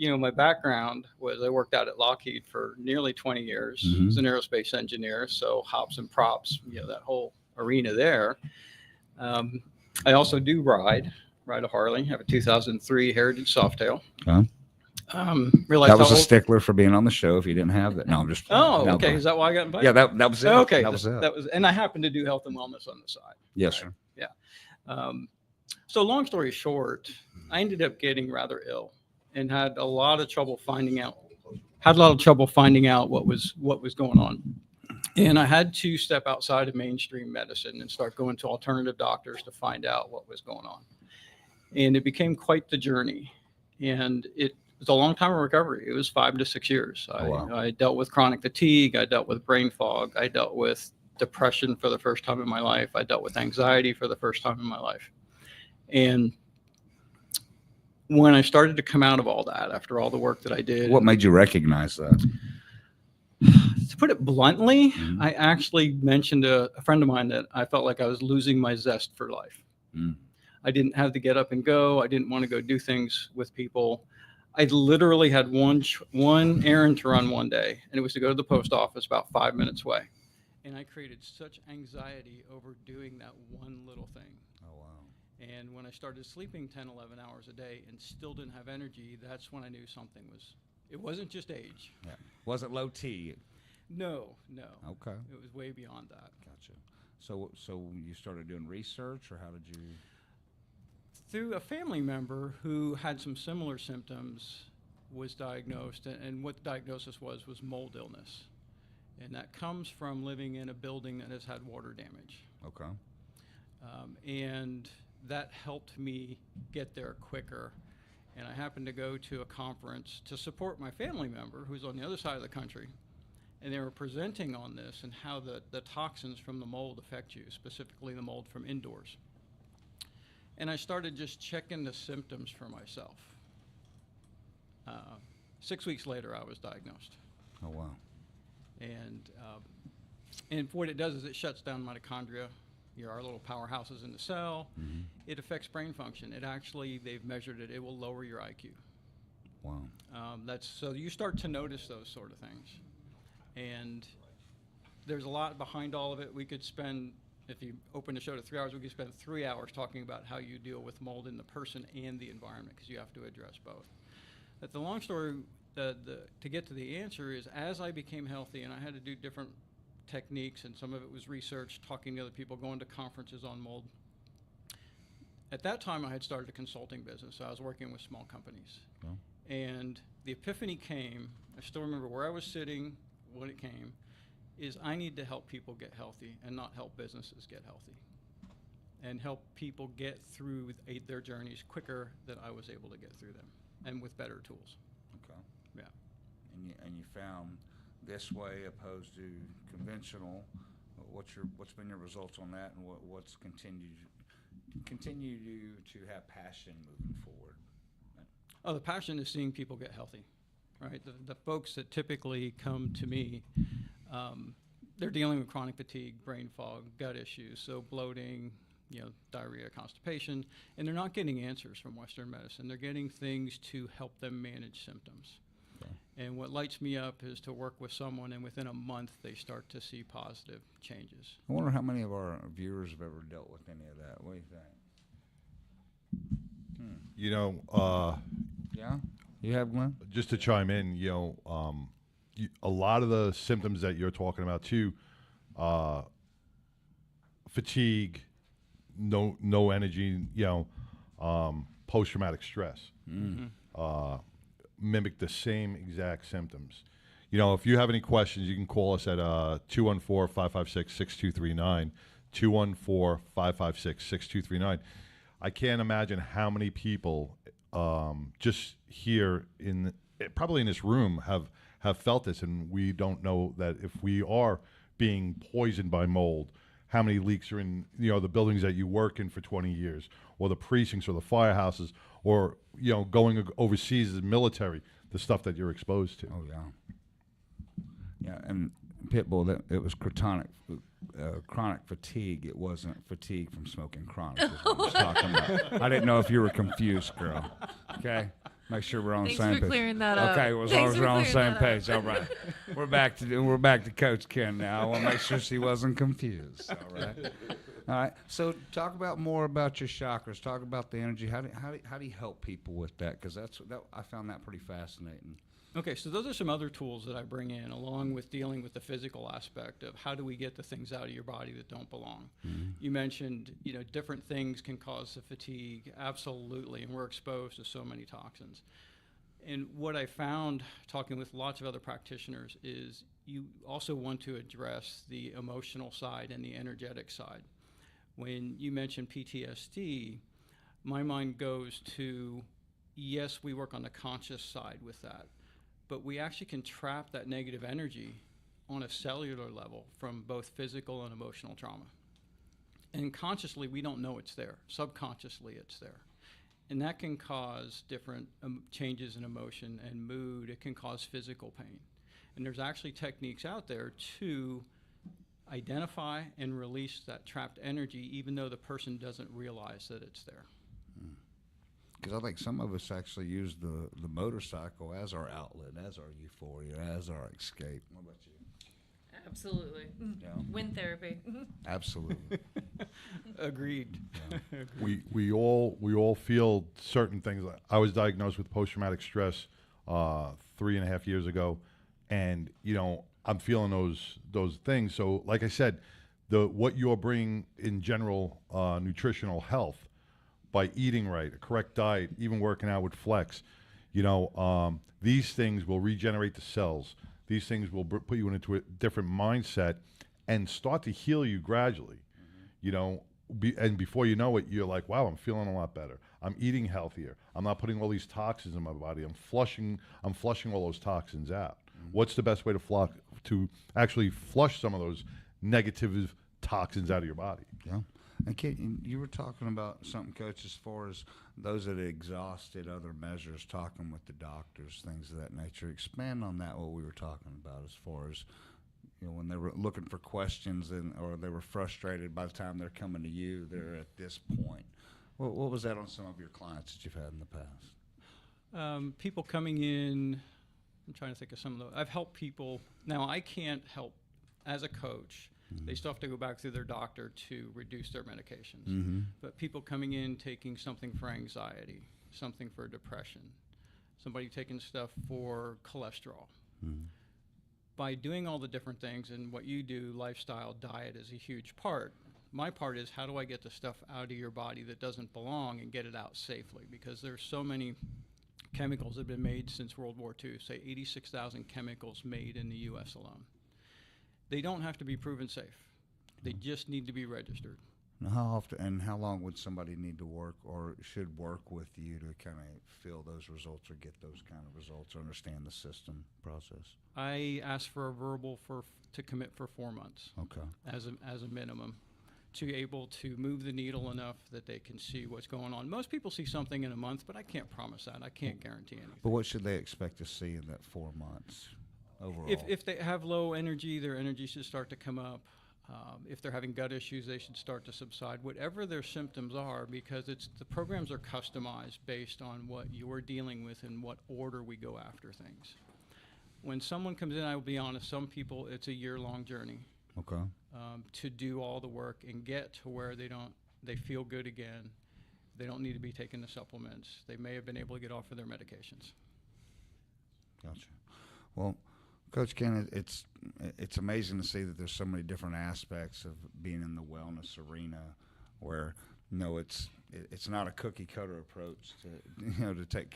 My background was I worked out at Lockheed for nearly 20 years as an aerospace engineer. So hops and props, that whole arena there. I also do ride a Harley. I have a 2003 Heritage Softail. Okay. That was a stickler for being on the show. If you didn't have that, no, I'm just. Oh, okay. Is that why I got invited? Yeah, that was it. Okay, that was it. And I happen to do health and wellness on the side. Yes, sir. Yeah. So long story short, I ended up getting rather ill and had a lot of trouble finding out what was going on. And I had to step outside of mainstream medicine and start going to alternative doctors to find out what was going on. And it became quite the journey. And it was a long time of recovery. It was 5 to 6 years. I dealt with chronic fatigue. I dealt with brain fog. I dealt with depression for the first time in my life. I dealt with anxiety for the first time in my life. And when I started to come out of all that, after all the work that I did, What made you recognize that? to put it bluntly, I actually mentioned to a friend of mine that I felt like I was losing my zest for life. I didn't have to get up and go. I didn't want to go do things with people. I literally had one errand to run one day, and it was to go to the post office about 5 minutes away. And I created such anxiety over doing that one little thing. Oh, wow. And when I started sleeping 10, 11 hours a day and still didn't have energy, that's when I knew something was, it wasn't just age. Yeah. Wasn't low T. No. Okay. It was way beyond that. Gotcha. So you started doing research, or how did you? Through a family member who had some similar symptoms, was diagnosed, and what the diagnosis was mold illness. And that comes from living in a building that has had water damage. Okay. And that helped me get there quicker. And I happened to go to a conference to support my family member who's on the other side of the country. And they were presenting on this and how the toxins from the mold affect you, specifically the mold from indoors. And I started just checking the symptoms for myself. 6 weeks later, I was diagnosed. Oh, wow. And what it does is it shuts down mitochondria, our little powerhouses in the cell. It affects brain function. It actually, they've measured it, it will lower your IQ. Wow. So you start to notice those sort of things. And there's a lot behind all of it. We could spend, if you open the show to 3 hours, we could spend 3 hours talking about how you deal with mold in the person and the environment, because you have to address both. But the long story, to get to the answer is, as I became healthy and I had to do different techniques, and some of it was research, talking to other people, going to conferences on mold. At that time, I had started a consulting business. So I was working with small companies. Oh. And the epiphany came, I still remember where I was sitting when it came, is I need to help people get healthy and not help businesses get healthy. And help people get through their journeys quicker than I was able to get through them, and with better tools. Okay. Yeah. And you found this way opposed to conventional. What's been your results on that, and what's continue to have passion moving forward? Oh, the passion is seeing people get healthy, right? The folks that typically come to me, they're dealing with chronic fatigue, brain fog, gut issues, so bloating, diarrhea, constipation, and they're not getting answers from Western medicine. They're getting things to help them manage symptoms. Okay. And what lights me up is to work with someone, and within a month, they start to see positive changes. I wonder how many of our viewers have ever dealt with any of that. What do you think? Yeah, you have, Glenn? Just to chime in, a lot of the symptoms that you're talking about too, fatigue, no energy, post-traumatic stress, mimic the same exact symptoms. If you have any questions, you can call us at 214-556-6239, 214-556-6239. I can't imagine how many people just here probably in this room have felt this, and we don't know that if we are being poisoned by mold, how many leaks are in the buildings that you work in for 20 years, or the precincts, or the firehouses, or going overseas as military, the stuff that you're exposed to. Oh yeah, and Pitbull, it was chronic fatigue. It wasn't fatigue from smoking chronic. Is what I was talking about. I didn't know if you were confused, girl. Okay, make sure we're on the same page. Thanks for clearing that up. Okay, as long as we're on the same page. All right, we're back to Coach Ken now. I want to make sure she wasn't confused. All right. All right. So talk more about your chakras. Talk about the energy. How do you help people with that? Because I found that pretty fascinating. Okay, so those are some other tools that I bring in, along with dealing with the physical aspect of how do we get the things out of your body that don't belong. You mentioned, different things can cause the fatigue. Absolutely, and we're exposed to so many toxins. And what I found, talking with lots of other practitioners, is you also want to address the emotional side and the energetic side. When you mention PTSD, my mind goes to, yes, we work on the conscious side with that, but we actually can trap that negative energy on a cellular level from both physical and emotional trauma. And consciously, we don't know it's there. Subconsciously, it's there. And that can cause different changes in emotion and mood. It can cause physical pain. And there's actually techniques out there to identify and release that trapped energy, even though the person doesn't realize that it's there. Because I think some of us actually use the motorcycle as our outlet, as our euphoria, as our escape. What about you? Absolutely. Yeah. Wind therapy. Absolutely. Agreed. Yeah. We all feel certain things. I was diagnosed with post-traumatic stress 3.5 years ago, and I'm feeling those things. So, like I said, what you're bringing in general nutritional health by eating right, a correct diet, even working out with Flex, these things will regenerate the cells. These things will put you into a different mindset and start to heal you gradually. And before you know it, you're like, wow, I'm feeling a lot better. I'm eating healthier. I'm not putting all these toxins in my body. I'm flushing all those toxins out. What's the best way to actually flush some of those negative toxins out of your body? Yeah. And Kate, you were talking about something, Coach, as far as those that exhausted other measures, talking with the doctors, things of that nature. Expand on that, what we were talking about, as far as when they were looking for questions or they were frustrated by the time they're coming to you, they're at this point. What was that on some of your clients that you've had in the past? People coming in, I'm trying to think of some of those. I've helped people. Now, I can't help as a coach. They still have to go back through their doctor to reduce their medications. But people coming in taking something for anxiety, something for depression, somebody taking stuff for cholesterol. By doing all the different things and what you do, lifestyle, diet is a huge part. My part is, how do I get the stuff out of your body that doesn't belong and get it out safely? Because there's so many chemicals that have been made since World War II, say 86,000 chemicals made in the U.S. alone. They don't have to be proven safe. They just need to be registered. Now, how often and how long would somebody need to work or should work with you to kind of feel those results or get those kind of results or understand the system process? I ask for a verbal to commit for 4 months. Okay. As a minimum, to be able to move the needle enough that they can see what's going on. Most people see something in a month, but I can't promise that. I can't guarantee anything. But what should they expect to see in that 4 months? Overall. If they have low energy, their energy should start to come up. If they're having gut issues, they should start to subside. Whatever their symptoms are, because the programs are customized based on what you're dealing with and what order we go after things. When someone comes in, I will be honest, some people, it's a year-long journey. Okay. To do all the work and get to where they feel good again. They don't need to be taking the supplements. They may have been able to get off of their medications. Gotcha. Well, Coach Ken, it's amazing to see that there's so many different aspects of being in the wellness arena, where it's not a cookie cutter approach to take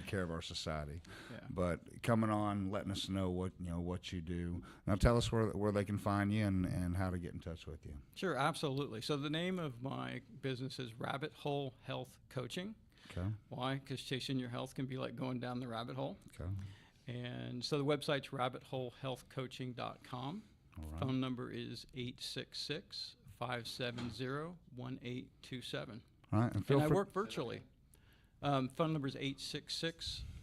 care of our society. Yeah. But coming on, letting us know what you do. Now tell us where they can find you and how to get in touch with you. Sure, absolutely. So the name of my business is Rabbit Hole Health Coaching. Okay. Why? Because chasing your health can be like going down the rabbit hole. Okay. And so the website's rabbitholehealthcoaching.com. All right. Phone number is 866-570-1827. All right. And I work virtually. Phone number is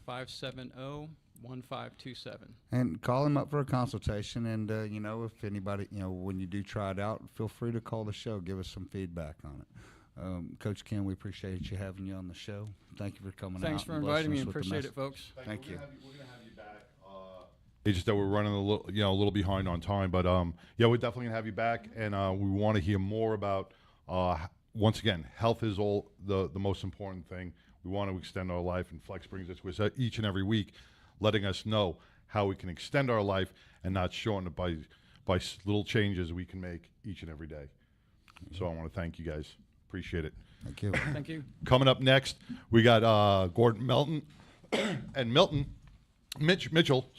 866-570-1527. And call him up for a consultation. And, if anybody, when you do try it out, feel free to call the show. Give us some feedback on it. Coach Ken, we appreciate you having you on the show. Thank you for coming out. Thanks for inviting me. Appreciate it, folks. Thank you. We're gonna have you back. It's just that we're running a little behind on time, but yeah, we're definitely gonna have you back, and we want to hear more about. Once again, health is all the most important thing. We want to extend our life, and Flex brings it to us each and every week, letting us know how we can extend our life and not shorten it by little changes we can make each and every day. So I want to thank you guys. Appreciate it. Thank you. Thank you. Coming up next, we got Gordon Melton and Mitchell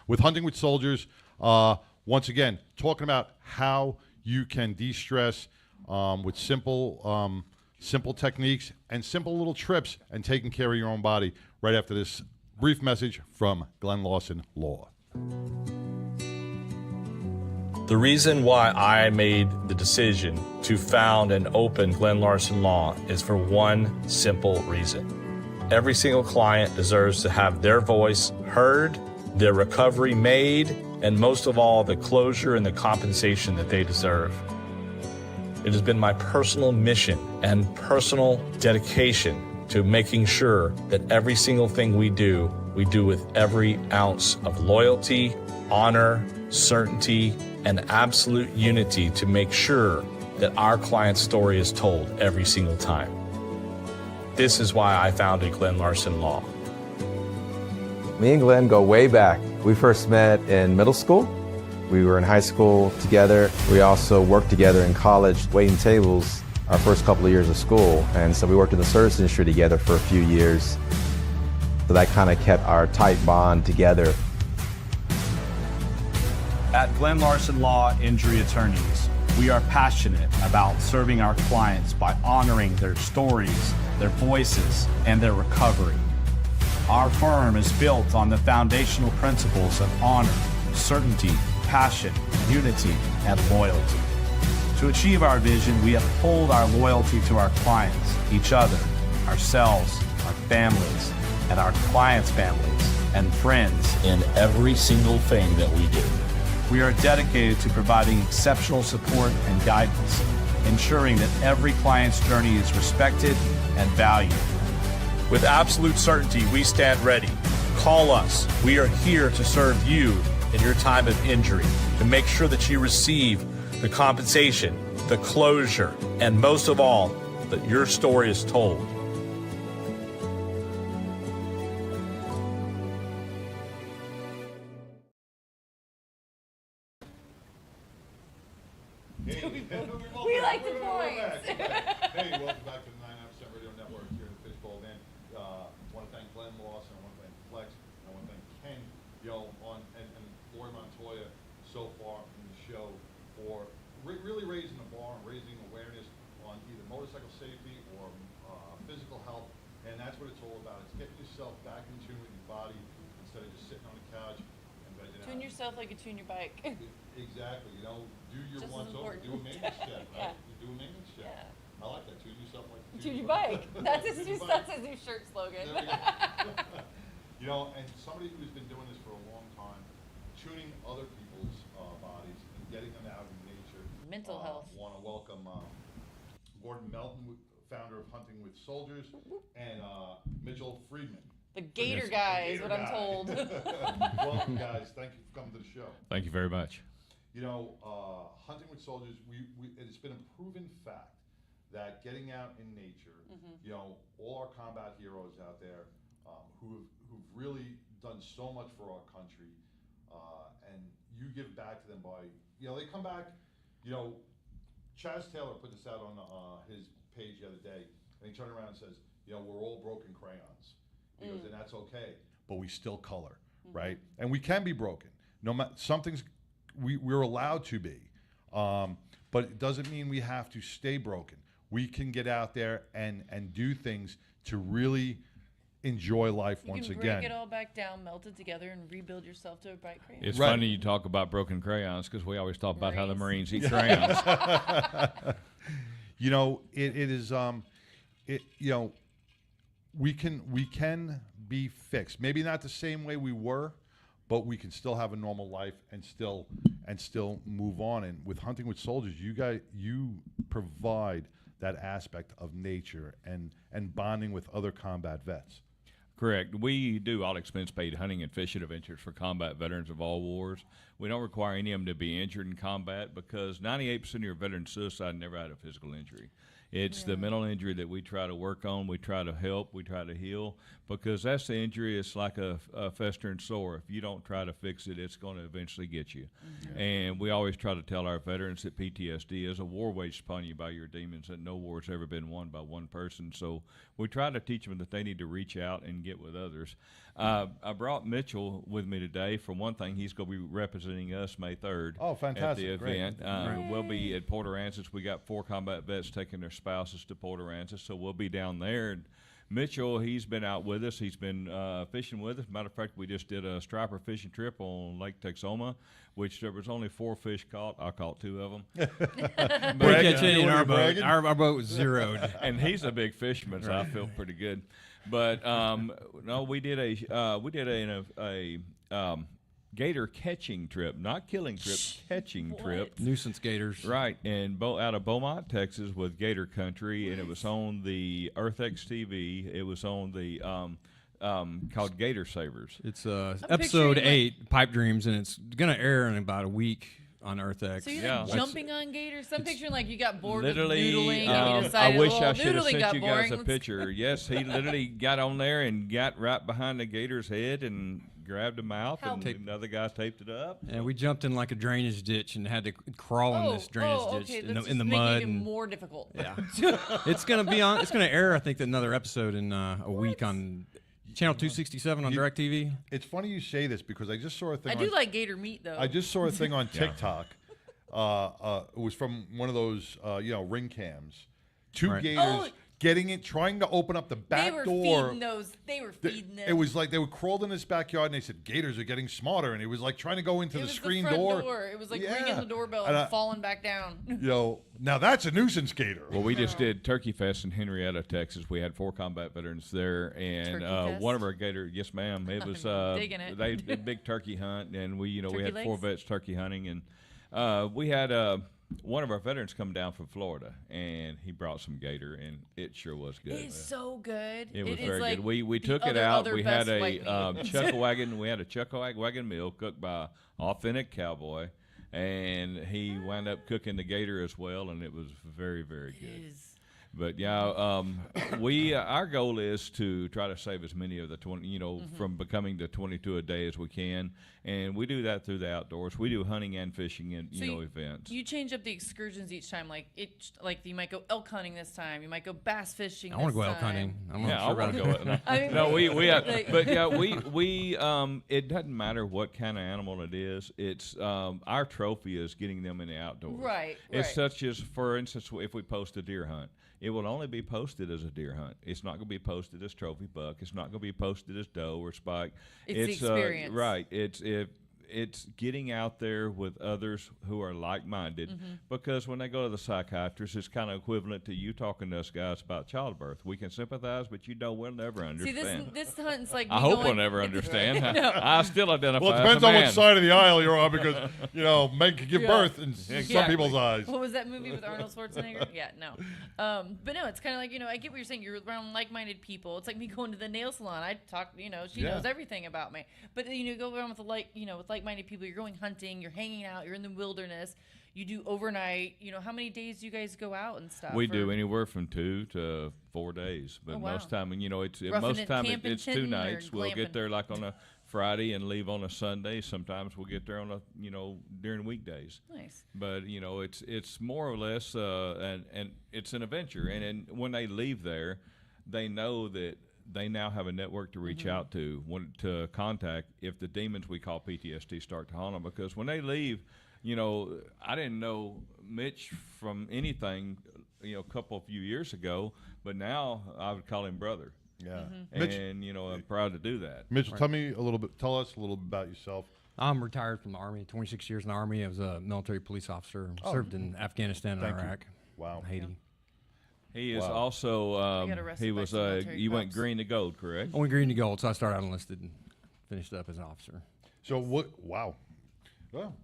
with Hunting with Soldiers. Once again, talking about how you can de-stress with simple techniques and simple little trips and taking care of your own body right after this brief message from Glenn Lawson Law. The reason why I made the decision to found and open Glenn Larson Law is for one simple reason. Every single client deserves to have their voice heard, their recovery made, and most of all, the closure and the compensation that they deserve. It has been my personal mission and personal dedication to making sure that every single thing we do with every ounce of loyalty, honor, certainty, and absolute unity to make sure that our client's story is told every single time. This is why I founded Glenn Larson Law. Me and Glenn go way back. We first met in middle school. We were in high school together. We also worked together in college, waiting tables our first couple of years of school. And so we worked in the service industry together for a few years. So that kind of kept our tight bond together. At Glenn Larson Law Injury Attorneys, we are passionate about serving our clients by honoring their stories, their voices, and their recovery. Our firm is built on the foundational principles of honor, certainty, passion, unity, and loyalty. To achieve our vision, we uphold our loyalty to our clients, each other, ourselves, our families, and our clients' families and friends In every single thing that we do. We are dedicated to providing exceptional support and guidance, ensuring that every client's journey is respected and valued. With absolute certainty, we stand ready. Call us. We are here to serve you in your time of injury, to make sure that you receive the compensation, the closure, and most of all, that your story is told. We like the points. Hey, welcome back to the 99% Radio Network here in the Fishbowl, man. I want to thank Glenn Lawson, I want to thank Flex, I want to thank Ken, and Laurie Montoya so far in the show for really raising the bar and raising awareness on either motorcycle safety or physical health, and that's what it's all about. It's getting yourself back in tune with your body instead of just sitting on the couch and vegging out. Tune yourself like you tune your bike. Exactly, do your Just as once over, important. do a maintenance check, right? Yeah. You do a maintenance check. Yeah. I like that. Tune yourself like you Tune your bike. That's his Tune new, your that's bike. his new shirt slogan. There we go. And somebody who's been doing this for a long time, tuning other people's bodies and getting them out in nature. Mental health. Want to welcome Gordon Melton, founder of Hunting with Soldiers, and Mitchell Friedman. The Gator guy is what I'm told. Welcome, guys. Thank you for coming to the show. Thank you very much. Hunting with Soldiers, it's been a proven fact that getting out in nature, all our combat heroes out there who've really done so much for our country, and you give back to them by, they come back, Chaz Taylor put this out on his page the other day, and he turned around and says, we're all broken crayons. He goes, and that's okay, but we still color, right? And we can be broken. No matter we're allowed to be, but it doesn't mean we have to stay broken. We can get out there and do things to really enjoy life once You can again. break it all back down, melt it together, and rebuild yourself to a bright crayon. It's Right. funny you talk about broken crayons because we always talk about how the Marines. Marines eat crayons. It is we can be fixed. Maybe not the same way we were, but we can still have a normal life and still move on. And with Hunting with Soldiers, you provide that aspect of nature and bonding with other combat vets. Correct. We do all expense paid hunting and fishing adventures for combat veterans of all wars. We don't require any of them to be injured in combat because 98% of your veterans suicide never had a physical injury. It's the mental injury that we try to work on. We try to help. We try to heal because that's the injury. It's like a festering sore. If you don't try to fix it, it's going to eventually get you. Mm-hmm. And we always try to tell our veterans that PTSD is a war waged upon you by your demons, that no war has ever been won by one person. So we try to teach them that they need to reach out and get with others. I brought Mitchell with me today. For one thing, he's going to be representing us May 3rd. Oh, fantastic. At the Great. event. We'll be at Port Aransas. We got 4 combat vets taking their spouses to Port Aransas, so we'll be down there. And Mitchell, he's been out with us. He's been fishing with us. Matter of fact, we just did a striper fishing trip on Lake Texoma, which there was only 4 fish caught. I caught 2 of them. We catch any in our boat. Our boat was zeroed. And he's a big fisherman, so I feel pretty good. But no, we did a gator catching trip, not killing trip, catching trip. Nuisance gators. Right, and out of Beaumont, Texas, with Gator Country, and it was on the EarthX TV. It was on the called Gator Savers. It's episode 8, Pipe Dreams, and it's gonna air in about a week on EarthX. So you're jumping on gators? I'm picturing like you got bored Literally, with noodling and you decided, I wish I should have noodling sent got you boring. guys a picture. Yes, he literally got on there and got right behind the gator's head and grabbed him out, and another guy taped it up. And we jumped in like a drainage ditch and had to crawl in this drainage ditch in the mud. Even more difficult. Yeah, it's gonna air. I think another episode in a week on Channel 267 on DirecTV. It's funny you say this because I just saw a thing. I do like gator meat though. I just saw a thing on TikTok. It was from one of those ring cams. 2 gators trying to open up the back door. They were feeding them. It was like they were crawled in this backyard, and they said gators are getting smarter, and it was like trying to go into the screen door. It was like ringing the doorbell and falling back down. Now that's a nuisance gator. Well, we just did Turkey Fest in Henrietta, Texas. We had 4 combat veterans there, and one of our gator, yes, ma'am, it was digging it. They did a big turkey hunt, and we had legs? 4 vets turkey hunting, and we had one of our veterans come down from Florida, and he brought some gator, and it sure was good. It's so good. It was very good. We took it out. We had a chuckle wagon. We had a chuckle wagon meal cooked by authentic cowboy, and he wound up cooking the gator as well, and it was very, very good. But yeah, our goal is to try to save as many of the 20, from becoming the 22 a day as we can, and we do that through the outdoors. We do hunting and fishing and events. You change up the excursions each time, like you might go elk hunting this time. You might go bass fishing. I want to go elk hunting. I want to go. No, we it doesn't matter what kind of animal it is. It's our trophy is getting them in the outdoors. Right. It's such as, for instance, if we post a deer hunt. It will only be posted as a deer hunt. It's not going to be posted as trophy buck. It's not going to be posted as doe or spike. It's the experience. Right. It's getting out there with others who are like-minded, because when they go to the psychiatrist, it's kind of equivalent to you talking to us guys about childbirth. We can sympathize, but we'll never understand. See, this hunt's like I hope we'll never understand. I still identify. Well, it depends on which side of the aisle you're on, because men can give birth in some people's eyes. What was that movie with Arnold Schwarzenegger? Yeah, no. But no, it's kind of like I get what you're saying. You're around like-minded people. It's like me going to the nail salon. I talk, she knows everything about me. But you go around with like-minded people. You're going hunting. You're hanging out. You're in the wilderness. You do overnight. How many days do you guys go out and stuff? We do anywhere from 2 to 4 days, but most time, it's 2 nights. We'll get there like on a Friday and leave on a Sunday. Sometimes we'll get there on a during weekdays. Nice. But it's more or less and it's an adventure. And when they leave there, they know that they now have a network to reach out to contact if the demons we call PTSD start to haunt them. Because when they leave, I didn't know Mitch from anything, a few years ago, but now I would call him brother. Yeah. And I'm proud to do that. Mitch, tell us a little bit about yourself. I'm retired from the Army, 26 years in the Army. I was a military police officer, served in Afghanistan and Iraq. Wow. Haiti. Yeah. He is also, he was, you went green to gold, correct? I went green to gold, so I started out enlisted and finished up as an officer. So wow. Well,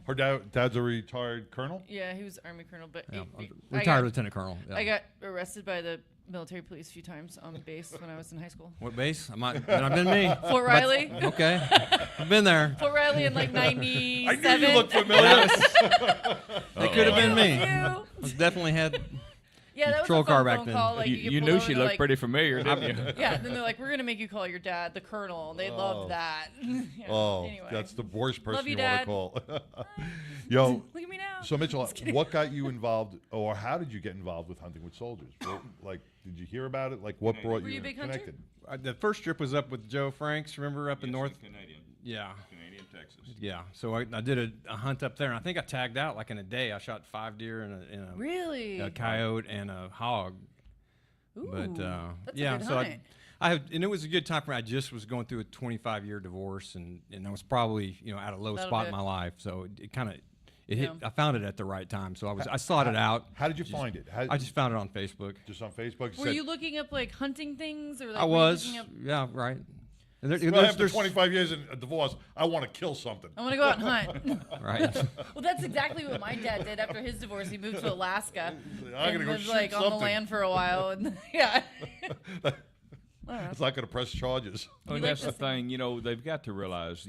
her dad's a retired colonel? Yeah, he was Army colonel, but retired lieutenant colonel. Yeah. I got arrested by the military police a few times on base when I was in high school. What base? I've been me. Fort Riley. Okay. I've been there. Fort Riley in like 97. I knew you looked familiar. It could have been me. I definitely had that was patrol a car fun back phone then. call. Like, you knew she looked pretty familiar, didn't you? Yeah, then they're like, we're going to make you call your dad the colonel. They loved that. Anyway. That's the worst person Love you, want Dad. to call. Yo, look at me now. So Mitchell, what got you involved, or how did you get involved with hunting with soldiers? Did you hear about it? Like, what brought you connected? The first trip was up with Joe Franks. Remember up in North? Canadian. Yeah. Canadian, Texas. Yeah. So I did a hunt up there, and I think I tagged out like in a day. I shot 5 deer and really a coyote and a hog. Ooh, but that's yeah, a good so hunt. and it was a good time for me. I just was going through a 25-year divorce, and I was probably at a low That'll spot do in it. my life. So it kind of hit. Yeah. I found it at the right time. So I sought it out. How did you find it? I just found it on Facebook. Just on Facebook? Were you looking up like hunting things, or like I were you was, looking up, yeah, right. And Well, after 25 years in a divorce, I want to kill something. I want to go out and hunt. Right. Well, that's exactly what my dad did after his divorce. He moved to Alaska I'm and gonna go lived shoot like on the something. land for a while, and yeah. It's not going to press charges. Well, and that's the thing, they've got to realize,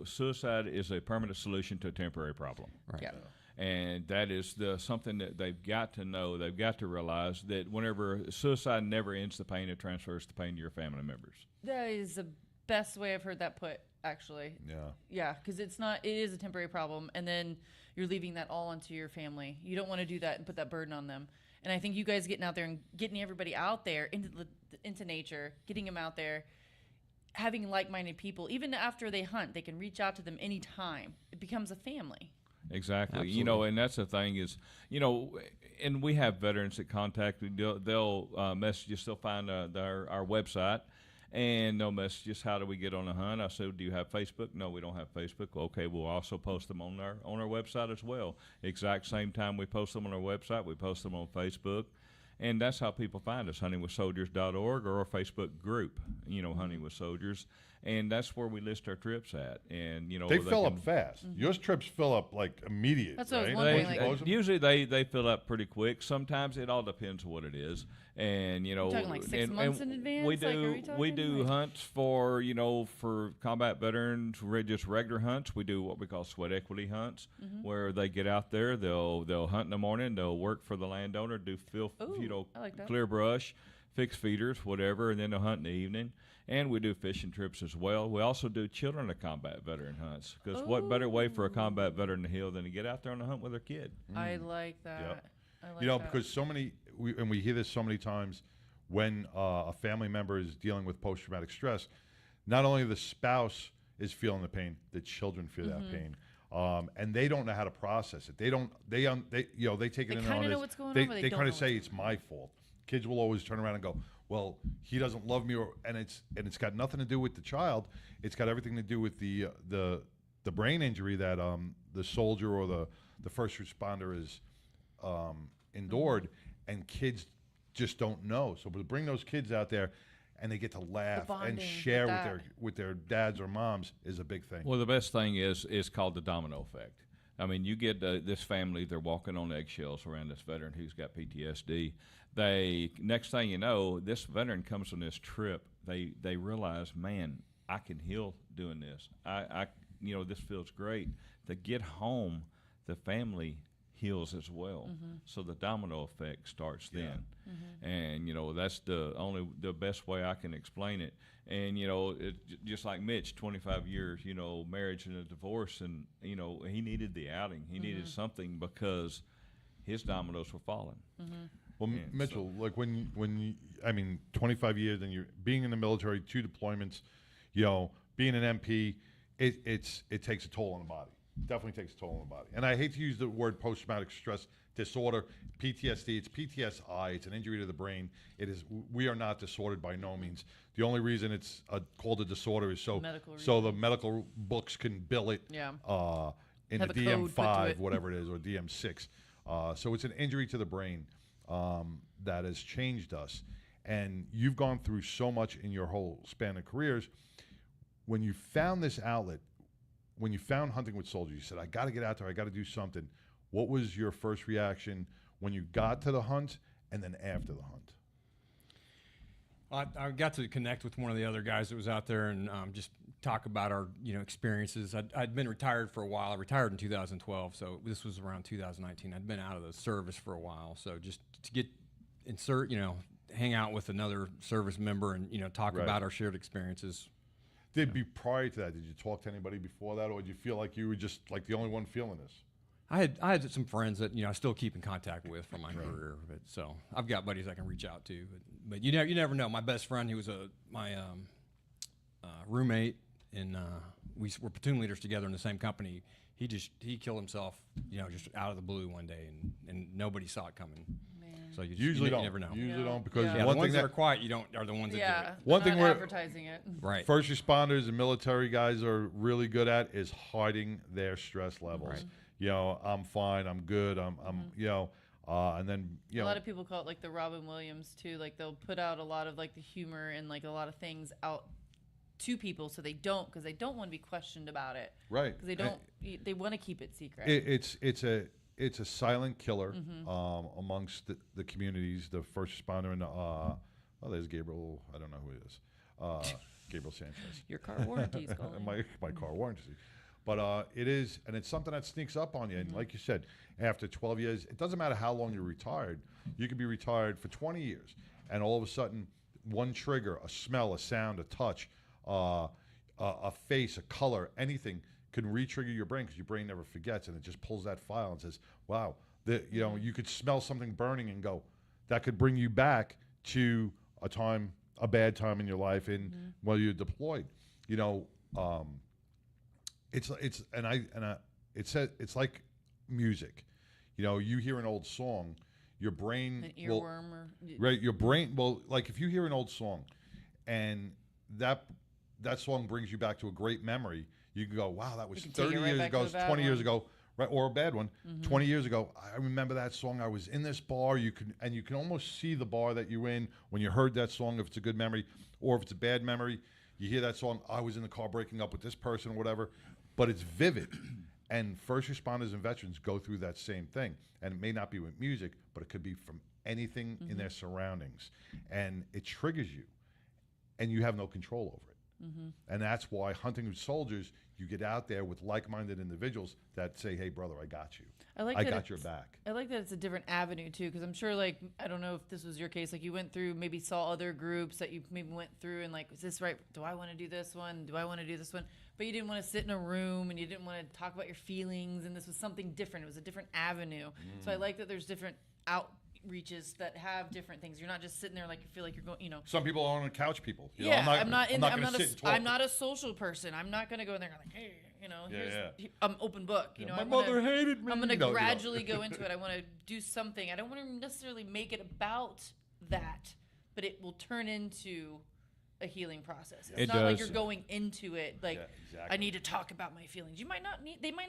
suicide is a permanent solution to a temporary problem. Right. Yeah. And that is something that they've got to know. They've got to realize that whenever suicide never ends the pain, it transfers the pain to your family members. That is the best way I've heard that put, actually. Yeah. Yeah, because it is a temporary problem, and then you're leaving that all onto your family. You don't want to do that and put that burden on them. And I think you guys getting out there and getting everybody out there into nature, getting them out there, having like-minded people, even after they hunt, they can reach out to them anytime. It becomes a family. Exactly. Absolutely. And that's the thing is, and we have veterans that contact. They'll message us. They'll find our website, and they'll message us. How do we get on a hunt? I said, do you have Facebook? No, we don't have Facebook. Okay, we'll also post them on our website as well. Exact same time we post them on our website, we post them on Facebook. And that's how people find us, huntingwithsoldiers.org, or our Facebook group, Hunting with Soldiers. And that's where we list our trips at. And, They fill up fast. Yours trips fill up like immediate. That's what I was right? wondering, Once you like- close them? Usually they fill up pretty quick. Sometimes it all depends on what it is. And, talking like 6 months in advance? We Like, are do, we talking? do Like- hunts for, for combat veterans, just regular hunts. We do what we call sweat equity hunts, Mm-hmm. where they get out there, they'll hunt in the morning, they'll work for the landowner, do Ooh, I like that. clear brush, fix feeders, whatever, and then they'll hunt in the evening. And we do fishing trips as well. We also do children of combat veteran hunts, because what better way for a combat veteran to heal than to get out there on a hunt with their kid? I like that. Yep. I like that. Because so many, we hear this so many times when a family member is dealing with post-traumatic stress, not only the spouse is feeling the pain, the children feel Mm-hmm. that pain. And they don't know how to process it. They take it They in kinda on know this. what's going they on, but they they don't kind know of say what's it's my fault. Kids will always turn around and go, well, he doesn't love me, and it's got nothing to do with the child. It's got everything to do with the brain injury that the soldier or the first responder is endured, and kids just don't know. So to bring those kids out there, and they get to laugh and bonding share with with that. with their dads or moms is a big thing. Well, the best thing is called the domino effect. I mean, you get this family, they're walking on eggshells around this veteran who's got PTSD. Next thing you know, this veteran comes on this trip. They realize, man, I can heal doing this. This feels great. To get home, the family heals as well. Mm-hmm. So the domino effect starts then. And, that's the best way I can explain it. And, just like Mitch, 25 years, marriage and a divorce, and, he needed the outing. He needed something because his dominoes were falling. Well, Yeah, Mitchell, like when 25 years, and you're being in the military, 2 deployments, being an MP, it takes a toll on the body. Definitely takes a toll on the body. And I hate to use the word post-traumatic stress disorder, PTSD. It's PTSI. It's an injury to the brain. We are not disordered by no means. The only reason it's called a disorder is so the medical books can bill it Yeah. in Have the a code put to DM5, it. whatever it is, or DM6. So it's an injury to the brain that has changed us. And you've gone through so much in your whole span of careers. When you found this outlet, when you found Hunting with Soldiers, you said, I got to get out there, I got to do something. What was your first reaction when you got to the hunt and then after the hunt? I got to connect with one of the other guys that was out there and just talk about our experiences. I'd been retired for a while. I retired in 2012, so this was around 2019. I'd been out of the service for a while, so just to hang out with another service member and talk Right. about our shared experiences. Prior to that, did you talk to anybody before that, or did you feel like you were just like the only one feeling this? I had some friends that I still keep in contact with from my career, but so I've got buddies I can reach out to. But you never know. My best friend, he was my roommate, and we were platoon leaders together in the same company. he killed himself, just out of the blue one day, and nobody saw it coming. Man. So you Usually don't. never know. Usually don't, because Yeah, one the ones thing that are quiet, you don't are the ones that do it. One thing we're advertising it. Right. First responders and military guys are really good at is hiding their stress levels. Right. I'm fine, I'm good, I'm and then a lot of people call it like the Robin Williams too. Like they'll put out a lot of like the humor and like a lot of things out to people, so they don't want to be questioned about it. Right. Because they want to keep it secret. It's a silent killer amongst the communities. The first responder and there's Gabriel. I don't know who he is. Gabriel Sanchez. Your car warranty's calling. my car warranty. But it is, and it's something that sneaks up on you. And like you said, after 12 years, it doesn't matter how long you're retired. You could be retired for 20 years, and all of a sudden, one trigger, a smell, a sound, a touch, a face, a color, anything can re-trigger your brain, because your brain never forgets, and it just pulls that file and says, wow, you could smell something burning and go, that could bring you back to a bad time in your life while you're deployed. It's like music. You hear an old song, your brain an earworm right, your brain like if you hear an old song and that song brings you back to a great memory, you can go, wow, that was 30 years ago, 20 years ago, right, or a bad one. 20 years ago, I remember that song. I was in this bar. You can almost see the bar that you're in when you heard that song, if it's a good memory, or if it's a bad memory. You hear that song, I was in the car breaking up with this person or whatever, but it's vivid. And first responders and veterans go through that same thing. And it may not be with music, but it could be from anything in their surroundings. And it triggers you, and you have no control over it. And that's why hunting with soldiers, you get out there with like-minded individuals that say, hey, brother, I got you. I got your back. I like that it's a different avenue too, because I'm sure, like, I don't know if this was your case, like you went through, maybe saw other groups that you maybe went through and like, is this right? Do I want to do this one? Do I want to do this one? But you didn't want to sit in a room and you didn't want to talk about your feelings, and this was something different. It was a different avenue. So I like that there's different outreaches that have different things. You're not just sitting there like you feel like you're going, Some people are on the couch people. I'm not a social person. I'm not going to go in there like, hey, I'm open book. My mother hated me. I'm going to gradually go into it. I want to do something. I don't want to necessarily make it about that, but it will turn into a healing process. It's not like you're going into it like, I need to talk about my feelings. They might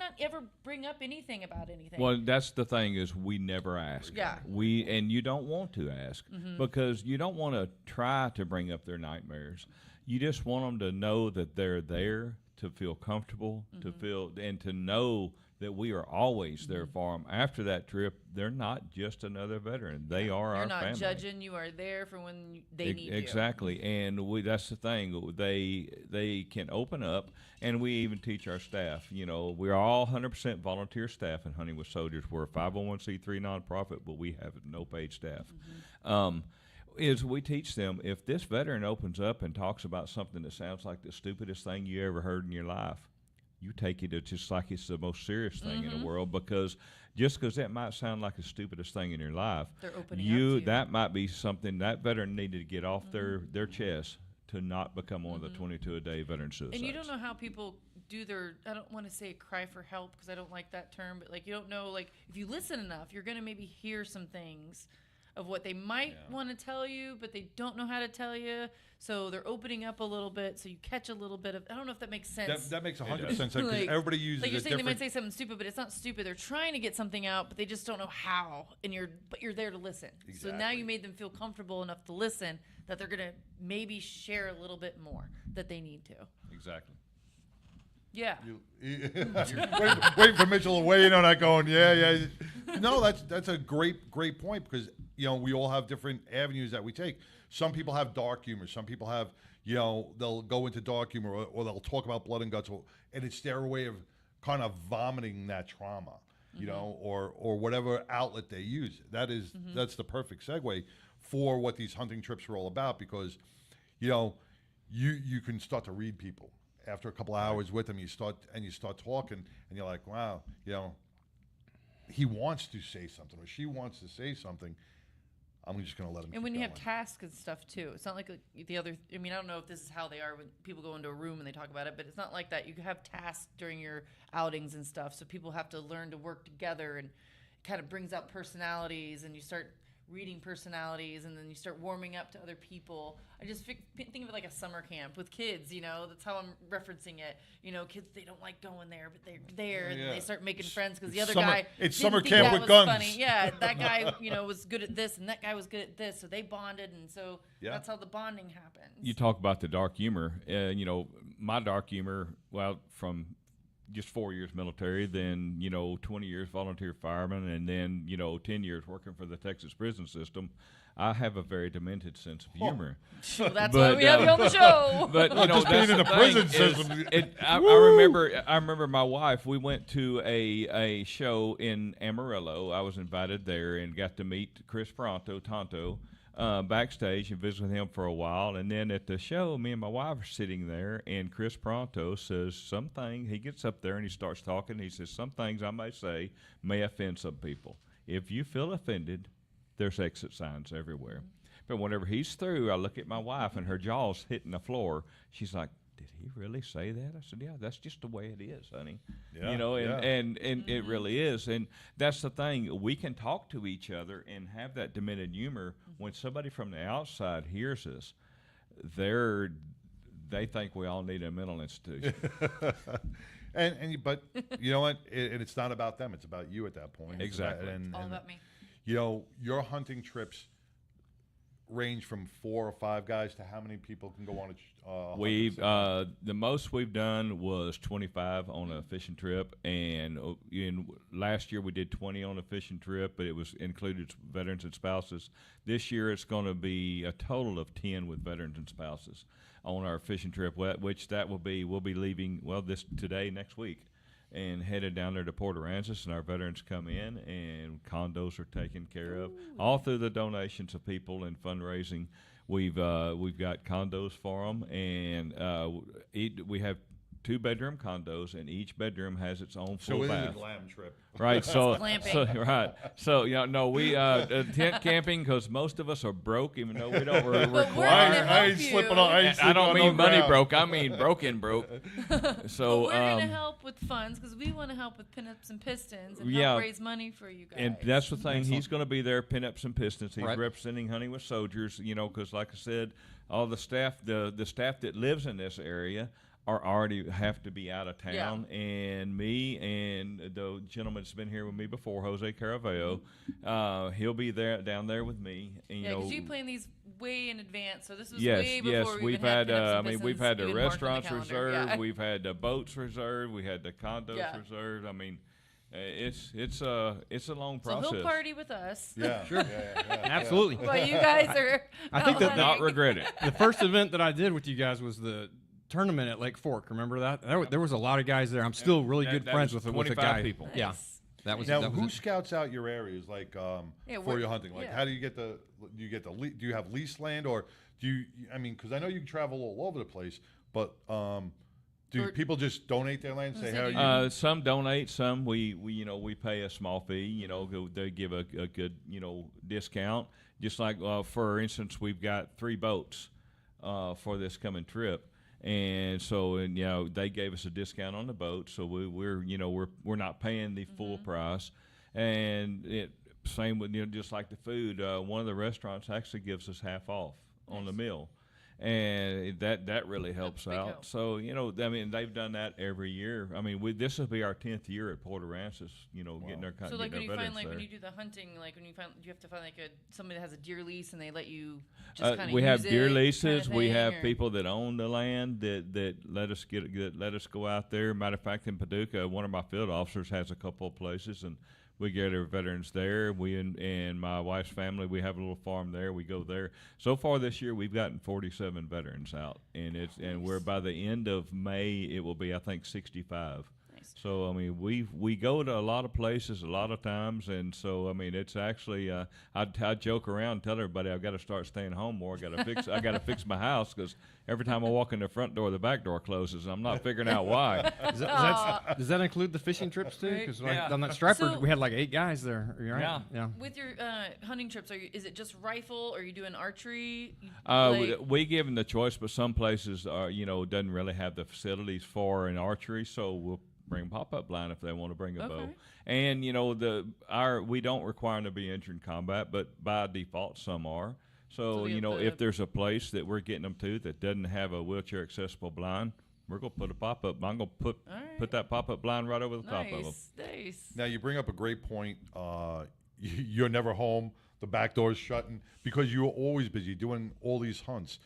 not ever bring up anything about anything. Well, that's the thing, is we never ask. Yeah. And you don't want to ask because you don't want to try to bring up their nightmares. You just want them to know that they're there, to feel comfortable, to feel, and to know that we are always there for them. After that trip, they're not just another veteran. They are our family. You're not judging. You are there for when they need you. Exactly. And that's the thing. They can open up, and we even teach our staff. We're all 100% volunteer staff in Hunting with Soldiers. We're a 501c3 nonprofit, but we have no paid staff. Is we teach them, if this veteran opens up and talks about something that sounds like the stupidest thing you ever heard in your life, you take it just like it's the most serious thing in the world, because just because that might sound like the stupidest thing in your life, they're opening up to you. That might be something that veteran needed to get off their chest to not become one of the 22-a-day veteran suicides. And you don't know how people do their, I don't want to say cry for help because I don't like that term, but like you don't know, like if you listen enough, you're going to maybe hear some things of what they might want to tell you, but they don't know how to tell you. So they're opening up a little bit, so you catch a little bit of. I don't know if that makes sense. That makes 100% sense, because everybody uses like you're it saying, different. they might say something stupid, but it's not stupid. They're trying to get something out, but they just don't know how. But you're there to listen. Exactly. So now you made them feel comfortable enough to listen that they're gonna maybe share a little bit more that they need to. Exactly. Yeah. You're waiting for Mitchell to weigh in on that, going, yeah. No, that's a great point, because we all have different avenues that we take. Some people have dark humor. Some people have, they'll go into dark humor, or they'll talk about blood and guts, and it's their way of kind of vomiting that trauma, or whatever outlet they use. That's the perfect segue for what these hunting trips are all about, because you can start to read people. After a couple of hours with them, you start talking, and you're like, wow, he wants to say something, or she wants to say something. I'm just going to let them. And when you have tasks and stuff too, it's not like the other. I mean, I don't know if this is how they are when people go into a room and they talk about it, but it's not like that. You have tasks during your outings and stuff, so people have to learn to work together, and it kind of brings out personalities, and you start reading personalities, and then you start warming up to other people. I just think of it like a summer camp with kids, you know. That's how I'm referencing it. You know, kids, they don't like going there, but they're there, and they start making friends because the other guy It's didn't summer think camp that with was guns. funny. Yeah, that guy, you know, was good at this, and that guy was good at this, so they bonded, and so that's how the bonding happens. You talk about the dark humor. You know, my dark humor, well, from just 4 years military, then, 20 years volunteer fireman, and then, 10 years working for the Texas prison system. I have a very demented sense of humor. So that's why we have you on the show. But just being in the prison system. I remember my wife. We went to a show in Amarillo. I was invited there and got to meet Chris Tonto, backstage and visit with him for a while. And then at the show, me and my wife are sitting there, and Chris Pronto says something. He gets up there and he starts talking. He says, some things I may say may offend some people. If you feel offended, there's exit signs everywhere. But whenever he's through, I look at my wife, and her jaw's hitting the floor. She's like, did he really say that? I said, yeah, that's just the way it is, honey. Yeah, And it really is. And that's the thing. We can talk to each other and have that demented humor. When somebody from the outside hears us, they think we all need a mental institution. But you know what? It's not about them. It's about you at that point. Exactly. All about me. You know, your hunting trips range from 4 or 5 guys to how many people can go on a we've the most we've done was 25 on a fishing trip, and last year we did 20 on a fishing trip, but it was included veterans and spouses. This year it's going to be a total of 10 with veterans and spouses on our fishing trip, which we'll be leaving next week, and headed down there to Port Aransas, and our veterans come in, and condos are taken care of, all through the donations of people and fundraising. We've got condos for them, and we have 2-bedroom condos, and each bedroom has its own full bath. So it is a glam trip, right? So glamping. we tent camping because most of us are broke, even though we don't require. I ain't slipping on. I don't mean money broke. I mean broken broke. So we're gonna help with funds because we want to help with pinups and pistons and help raise money for you guys. And that's the thing. He's going to be there, pinups and pistons. He's representing Hunting with Soldiers. Because like I said, all the staff, the staff that lives in this area already have to be out of town, and me and the gentleman that's been here with me before, Jose Caravello, he'll be down there with me. And, because you plan these way in advance, so this was way before we've had the restaurants reserved, we've had the boats reserved, we had the condos reserved. I mean, it's a long process. So he'll party with us. Yeah, sure, absolutely. Well, you guys are. I think that not regret it. The first event that I did with you guys was the tournament at Lake Fork. Remember that? There was a lot of guys there. I'm still really good friends with a guy. People. Nice. Yeah. That was who scouts out your areas for your hunting? Like, how do you get do you have leased land, or do you? I mean, because I know you can travel all over the place, but do people just donate their land? Say how you? Some donate, some we pay a small fee. They give a good discount. Just like for instance, we've got 3 boats for this coming trip. And so, they gave us a discount on the boat, so we're not paying the full price. And same with just like the food. One of the restaurants actually gives us half off on the meal, and that really helps out. Help. So I mean, they've done that every year. I mean, this will be our 10th year at Port Aransas. Getting our so like when you find there. when you do the hunting, like when you have to find somebody that has a deer lease and they let you just kind of we have deer leases. Kind of we have people that own the land that let us go out there. Matter of fact, in Paducah, one of my field officers has a couple of places, and we get our veterans there. We and my wife's family, we have a little farm there. We go there. So far this year, we've gotten 47 veterans out, and we're by the end of May, it will be, I think, 65. Nice. So I mean, we go to a lot of places a lot of times, and so I mean, it's actually I joke around and tell everybody I've got to start staying home more. I got to fix my house because every time I walk in the front door, the back door closes. I'm not figuring out why. Does that include the fishing trips too? Because on that striper, we had like 8 guys there. Right? Yeah. With your hunting trips, is it just rifle, or are you doing archery? We give them the choice, but some places are, doesn't really have the facilities for an archery, so we'll bring pop-up blind if they want to bring a bow. And we don't require them to be injured in combat, but by default some are. So if there's a place that we're getting them to that doesn't have a wheelchair accessible blind, we're gonna put a pop-up. I'm gonna put that pop-up blind right over the top of them. Nice. Now you bring up a great point. You're never home. The back door's shutting because you're always busy doing all these hunts.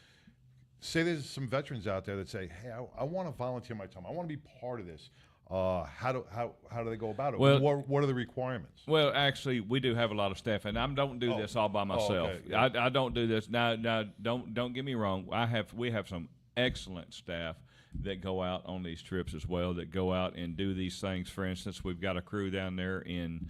Say there's some veterans out there that say, "Hey, I want to volunteer my time. I want to be part of this." How do they go about it? Well, what are the requirements? Well, actually, we do have a lot of staff, and I don't do this all by myself. Okay, yeah. I don't do this. Now, don't get me wrong. We have some excellent staff that go out on these trips as well. That go out and do these things. For instance, we've got a crew down there in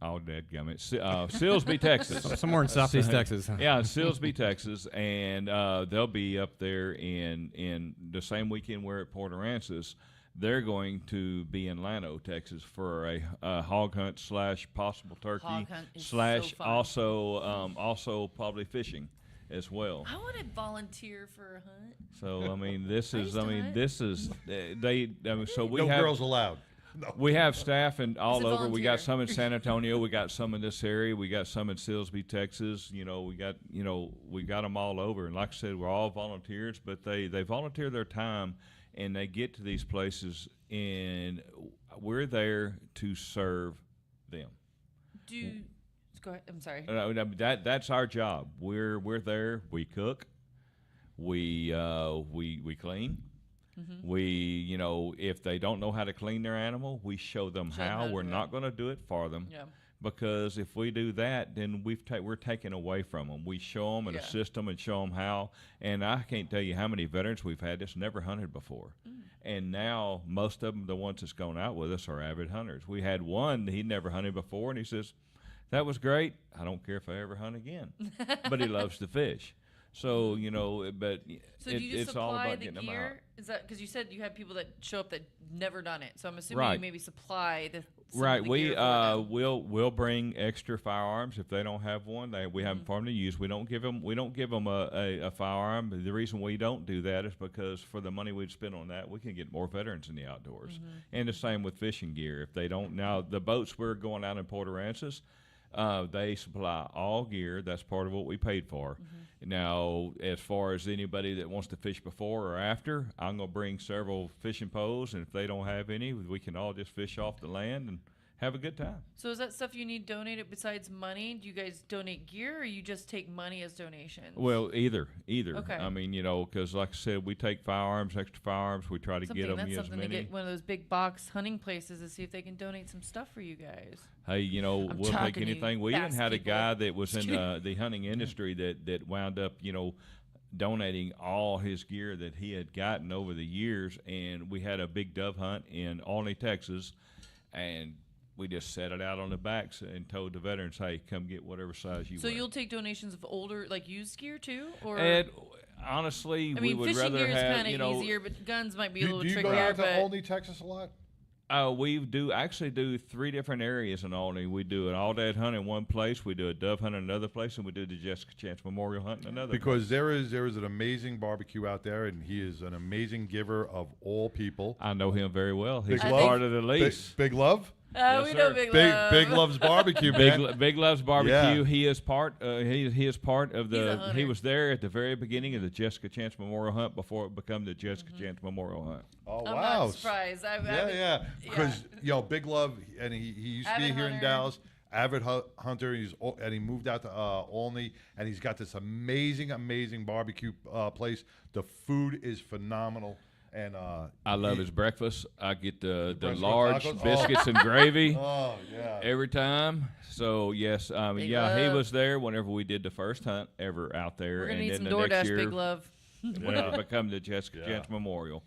dadgummit, Silsbee, Texas. Somewhere in Southeast Texas. Yeah, Silsbee, Texas, and they'll be up there in the same weekend we're at Port Aransas. They're going to be in Llano, Texas, for a hog hunt / possible turkey / also probably fishing as well. I want to volunteer for a hunt. So I mean, so we no have girls allowed. No. We have staff and all over. volunteer? We got some in San Antonio. We got some in this area. We got some in Silsbee, Texas. We got them all over. And like I said, we're all volunteers, but they volunteer their time, and they get to these places, and we're there to serve them. Go ahead. I'm sorry. That's our job. We're there. We cook. We clean. Mm-hmm. If they don't know how to clean their animal, we show them how. We're not going to do it for them, because if we do that, then we're taking away from them. We show them and assist them and show them how. And I can't tell you how many veterans we've had that's never hunted before. And now most of them, the ones that's gone out with us, are avid hunters. We had one, he never hunted before, and he says, "That was great. I don't care if I ever hunt again." But he loves to fish. So, but do you just it's all supply about the getting them out. gear? Is that because you said you have people that show up that never done it? So I'm assuming you maybe supply the Right. We we'll bring extra firearms if they don't have one. We have them for them to use. We don't give them a firearm. The reason we don't do that is because for the money we'd spend on that, we can get more veterans in the outdoors. And the same with fishing gear. If they don't, now the boats we're going out in Port Aransas, they supply all gear. That's part of what we paid for. Now, as far as anybody that wants to fish before or after, I'm going to bring several fishing poles, and if they don't have any, we can all just fish off the land and have a good time. So is that stuff you need donated besides money? Do you guys donate gear, or you just take money as donations? Well, either. Okay. I mean, because like I said, we take firearms, extra firearms. We try to get them That's as something many. to get one of those big box hunting places to see if they can donate some stuff for you guys. Hey, we'll take anything. We even had a guy that was in the hunting industry that wound up, donating all his gear that he had gotten over the years. And we had a big dove hunt in Olney, Texas, and we just set it out on the backs and told the veterans, "Hey, come get whatever size you want." So you'll take donations of older, like used gear too, or? Honestly, I mean, we would fishing rather gear is have kind of easier, but guns might be a little Do you trickier. go out to but Olney, Texas a lot? We do 3 different areas in Olney. We do an all-day hunt in one place, we do a dove hunt in another place, and we do the Jessica Chance Memorial Hunt in another Because place. there is an amazing barbecue out there, and he is an amazing giver of all people. I know him very well. He's Big part of the lease. Big Love? Yes, we sir. know Big Love. Big Love's barbecue, man. Big Love's barbecue. Yeah. He is part. He is part of He's a the. hunter. He was there at the very beginning of the Jessica Chance Memorial Hunt before it became the Jessica Chance Memorial Hunt. Oh, I'm wow. not surprised. Yeah. Because, Big Love, and he used to be Avid here in hunter. Dallas, avid hunter, and he moved out to Olney, and he's got this amazing barbecue place. The food is phenomenal. And I love his breakfast. I get the breakfast large tacos? biscuits and gravy Oh, yeah. every time. So yes, Big he Love. was there whenever we did the first hunt ever out there. We're gonna and need then some the next DoorDash, year, Big Love. when it become the Jessica Jantz Memorial.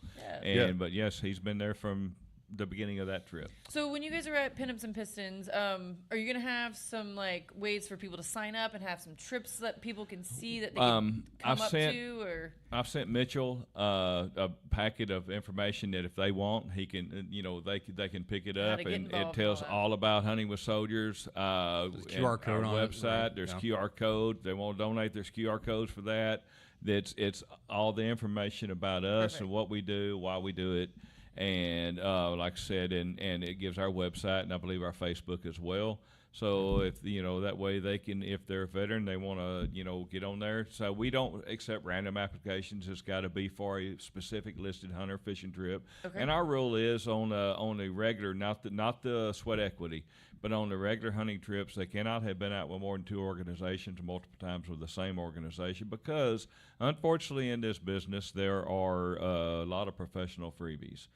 But yes, he's been there from the beginning of that trip. So when you guys are at Pinups and Pistons, are you gonna have some like ways for people to sign up and have some trips that people can see that they can come up to? Or I've sent Mitchell a packet of information that if they want, he can, they can pick it up, and it tells all about hunting with soldiers. There's QR code on our website. Right? There's QR code. They want to donate. There's QR codes for that. It's all the information about us and what we do, why we do it. And like I said, and it gives our website and I believe our Facebook as well. So if that way they can, if they're a veteran, they want to get on there. So we don't accept random applications. It's got to be for a specific listed hunter fishing trip. Okay. And our rule is on a regular, not the sweat equity, but on the regular hunting trips, they cannot have been out with more than 2 organizations multiple times with the same organization, because unfortunately in this business there are a lot of professional freebies.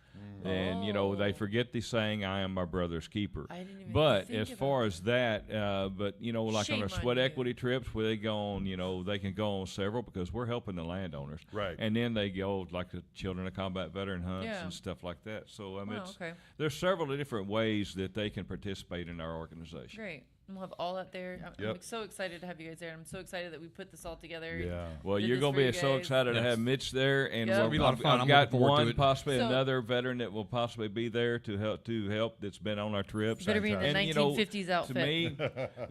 And they forget the saying, "I am my brother's keeper." I didn't even but think as about far as that, like Shame on our on sweat you. equity trips where they go on, they can go on several because we're helping the landowners. Right. And then they go like the Children of Combat Veteran hunts and stuff like that. So there's several different ways that they can participate in our organization. great. And we'll have all that there. I'm so excited to have you guys there. I'm so excited that we put this all together. Yeah. Well, did you're this going for to you be so guys. excited to have Mitch there, and Yep. It'll be a lot of fun. I've I'm got looking forward to one, it. possibly So- another veteran that will possibly be there to help that's been on our trips. Better be in the And, 1950s outfit. To me,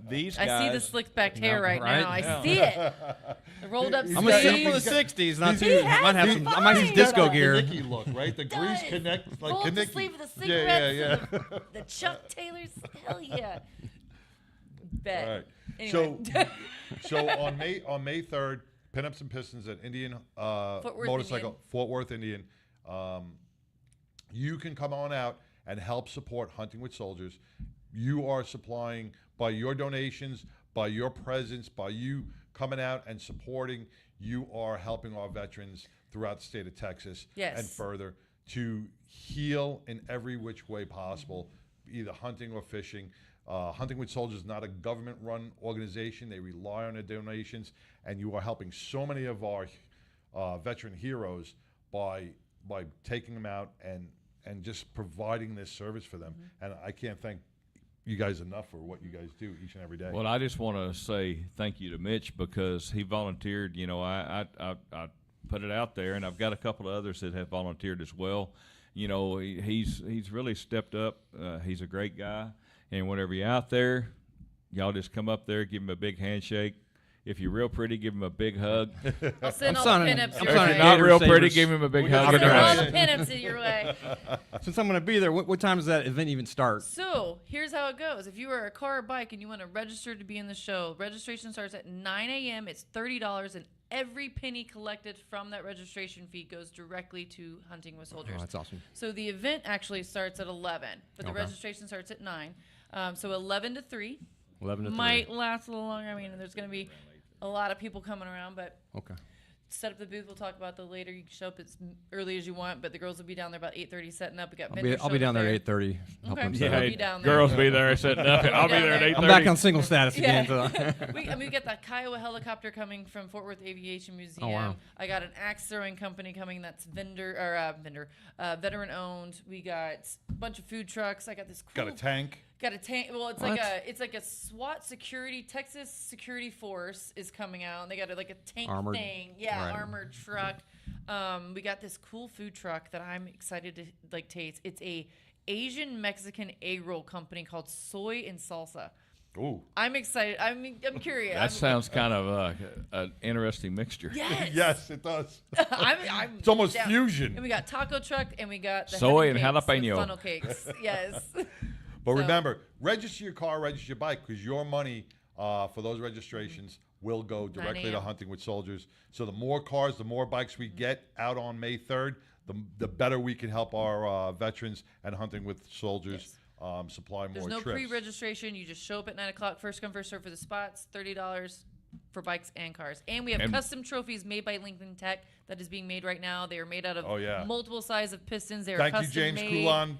these guys. I see the slicked back hair right right? now. I Yeah. see it. The rolled up I'm sleeves. from the '60s, not He too. I has might have it some. I might fine. have disco gear. Nicky look, right? The grease does. connect, like Fold the Nicky. sleeve of the Yeah, cigarettes. yeah, and the Chuck Taylors. Hell yeah. Bet. All right. Anyway. So on May 3rd, Pinups and Pistons at Indian Motorcycle, Fort Worth Indian. You can come on out and help support Hunting with Soldiers. You are supplying, by your donations, by your presence, by you coming out and supporting, you are helping our veterans throughout the state of Texas and further to heal in every which way possible, either hunting or fishing. Hunting with Soldiers is not a government-run organization. They rely on their donations, and you are helping so many of our veteran heroes by taking them out and just providing this service for them. And I can't thank you guys enough for what you guys do each and every day. Well, I just want to say thank you to Mitch because he volunteered. I put it out there, and I've got a couple of others that have volunteered as well. He's really stepped up. He's a great guy, and whenever you're out there, y'all just come up there, give him a big handshake. If you're real pretty, give him a big hug. I'll send all the pinups your If way. you're not real pretty, give him a big hug. I'll send all the pinups your way. Since I'm going to be there, what time does that event even start? So here's how it goes. If you are a car or bike and you want to register to be in the show, registration starts at 9 a.m. It's $30, and every penny collected from that registration fee goes directly to Hunting with Soldiers. Oh, that's awesome. So the event actually starts at 11, but the registration starts at 9. So 11 to 3. 11 to 3. Might last a little longer. I mean, there's going to be a lot of people coming around, but Okay. set up the booth. We'll talk about that later. You can show up as early as you want, but the girls will be down there about 8:30 setting up. We got I'll be down there at 8:30. Okay. Yeah, We'll be down there. Girls be there setting up. I'll be there at 8:30. I'm back on single status Yeah. again. So. we get the Kiowa helicopter coming from Fort Worth Aviation Museum. Oh, wow. I got an axe throwing company coming that's veteran owned. We got a bunch of food trucks. I got this cool. Got a tank. Got a tank. Well, it's like a SWAT security. Texas Security Force is coming out. And they got like a tank Armored. thing. Yeah, Right. armored truck. We got this cool food truck that I'm excited to taste. It's a Asian Mexican egg roll company called Soy and Salsa. Ooh. I'm excited. I'm curious. That sounds kind of an interesting mixture. Yes. Yes, it does. I'm It's almost down. fusion. And we got taco truck, and we got the Soy heaven and cakes with jalapeno. funnel cakes. Yes. But So- remember, register your car, register your bike, because your money for those registrations will go directly 9 to a.m. Hunting with Soldiers. So the more cars, the more bikes we get out on May 3rd, the better we can help our veterans and Hunting with Soldiers supply There's more no trips. pre-registration. You just show up at 9 o'clock. First come, first serve for the spots. $30 for bikes and cars. And we have custom trophies made by Lincoln Tech that is being made right now. They are made out of multiple sizes of pistons. They are Thank you, custom James made. Coulon,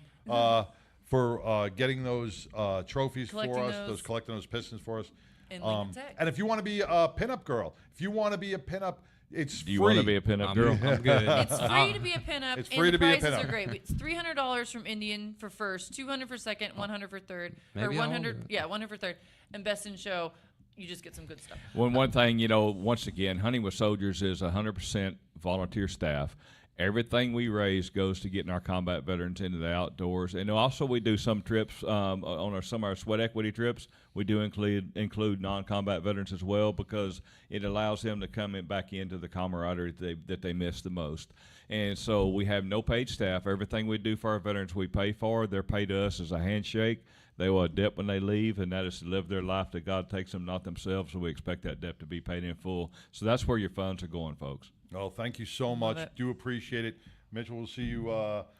for getting those trophies Collecting for us, those. collecting those pistons for us. And Lincoln Tech. And if you want to be a pinup girl, if you want to be a pinup It's Do you free. want to be a pinup girl? I'm good. It's free to be a pinup. It's free and to the be a prices pinup. are great. It's $300 from Indian for first, $200 for second, $100 for third, or Maybe I won't 100. do it. Yeah, $100 for third, and best in show. You just get some good stuff. One thing, you know, once again, Hunting with Soldiers is 100% volunteer staff. Everything we raise goes to getting our combat veterans into the outdoors, and also we do some trips on some of our sweat equity trips. We do include non-combat veterans as well, because it allows them to come back into the camaraderie that they miss the most. And so we have no paid staff. Everything we do for our veterans, we pay for. They're paid to us as a handshake. They will debt when they leave, and that is to live their life that God takes them, not themselves. So we expect that debt to be paid in full. So that's where your funds are going, folks. Oh, thank you so much. Do appreciate it. Mitchell, we'll see you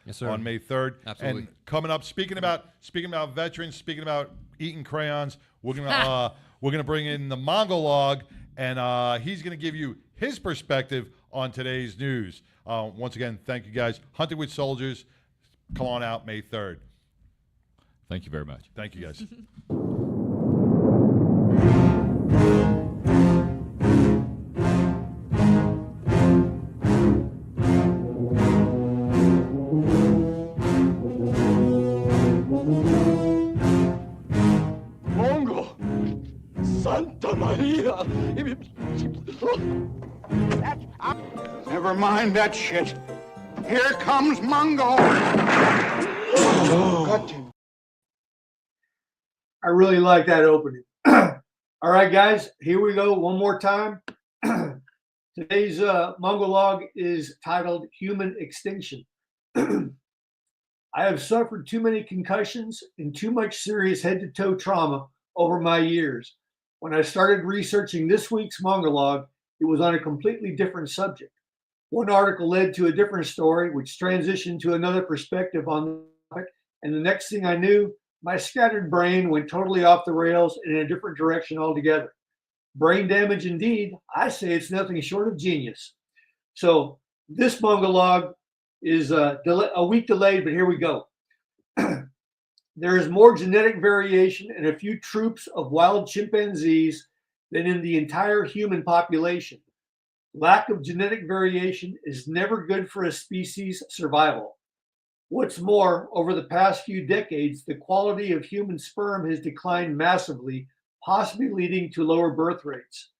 Yes, sir. on May 3rd. Absolutely. And coming up, speaking about veterans, speaking about eating crayons, we're gonna bring in the Mongolog, and he's gonna give you his perspective on today's news. Once again, thank you guys. Hunting with Soldiers, come on out May 3rd. Thank you very much. Thank you guys. Mongo! Santa Maria! Never mind that shit. Here comes Mongo! I really like that opening. All right, guys, here we go one more time. Today's Mongolog is titled Human Extinction. I have suffered too many concussions and too much serious head-to-toe trauma over my years. When I started researching this week's Mongolog, it was on a completely different subject. One article led to a different story, which transitioned to another perspective on the topic, and the next thing I knew, my scattered brain went totally off the rails and in a different direction altogether. Brain damage indeed. I say it's nothing short of genius. So this Mongolog is a week delayed, but here we go. There is more genetic variation in a few troops of wild chimpanzees than in the entire human population. Lack of genetic variation is never good for a species' survival. What's more, over the past few decades, the quality of human sperm has declined massively, possibly leading to lower birth rates.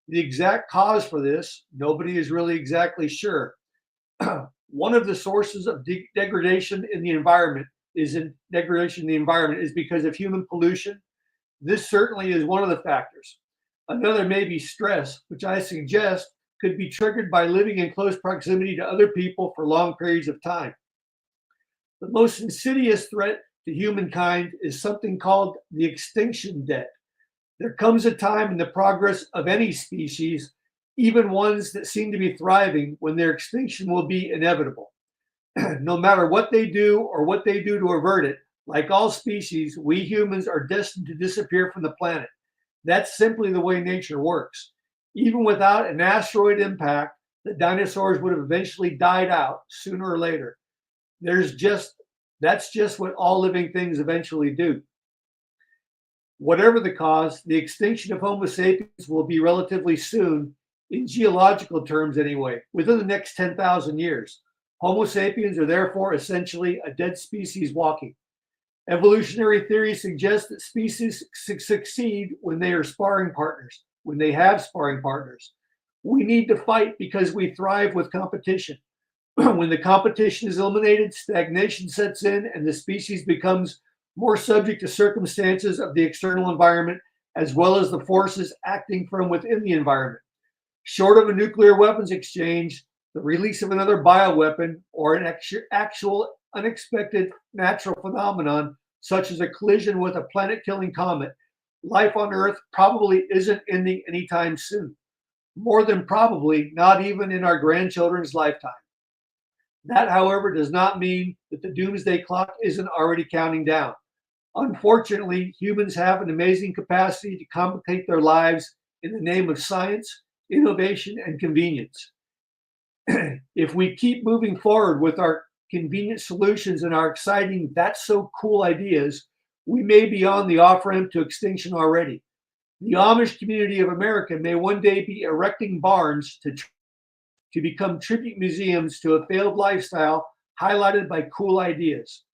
The exact cause for this, nobody is really exactly sure. One of the sources of degradation in the environment is because of human pollution. This certainly is one of the factors. Another may be stress, which I suggest could be triggered by living in close proximity to other people for long periods of time. The most insidious threat to humankind is something called the extinction debt. There comes a time in the progress of any species, even ones that seem to be thriving, when their extinction will be inevitable. No matter what they do or what they do to avert it, like all species, we humans are destined to disappear from the planet. That's simply the way nature works. Even without an asteroid impact, the dinosaurs would have eventually died out sooner or later. That's just what all living things eventually do. Whatever the cause, the extinction of Homo sapiens will be relatively soon, in geological terms anyway, within the next 10,000 years. Homo sapiens are therefore essentially a dead species walking. Evolutionary theory suggests that species succeed when they are sparring partners, when they have sparring partners. We need to fight because we thrive with competition. When the competition is eliminated, stagnation sets in and the species becomes more subject to circumstances of the external environment as well as the forces acting from within the environment. Short of a nuclear weapons exchange, the release of another bioweapon, or an actual unexpected natural phenomenon, such as a collision with a planet-killing comet, life on Earth probably isn't ending anytime soon. More than probably, not even in our grandchildren's lifetime. That, however, does not mean that the doomsday clock isn't already counting down. Unfortunately, humans have an amazing capacity to complicate their lives in the name of science, innovation, and convenience. If we keep moving forward with our convenient solutions and our exciting, that's so cool ideas, we may be on the off-ramp to extinction already. The Amish community of America may one day be erecting barns to to become tribute museums to a failed lifestyle highlighted by cool ideas.